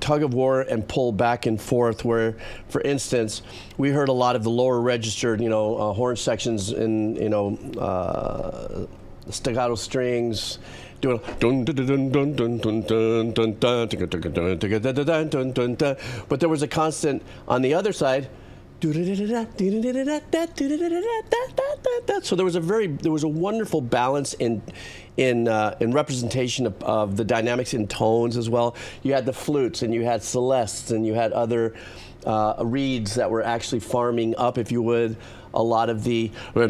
tug of war and pull back and forth where, for instance, we heard a lot of the lower registered, horn sections in, staccato strings doing dun dun dun dun dun dun dun dun dun dun dun dun, but there was a constant on the other side. So there was a wonderful balance in representation of the dynamics in tones as well. You had the flutes and you had celestes and you had other reeds that were actually farming up, if you would, a lot of the a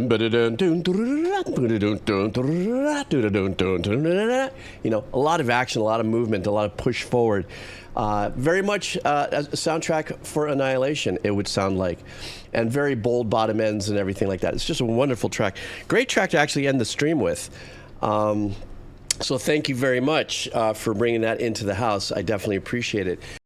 lot of action, a lot of movement, a lot of push forward. Very much a soundtrack for Annihilation, it would sound like, and very bold bottom ends and everything like that. It's just a wonderful track. Great track to actually end the stream with. So thank you very much for bringing that into the house. I definitely appreciate it.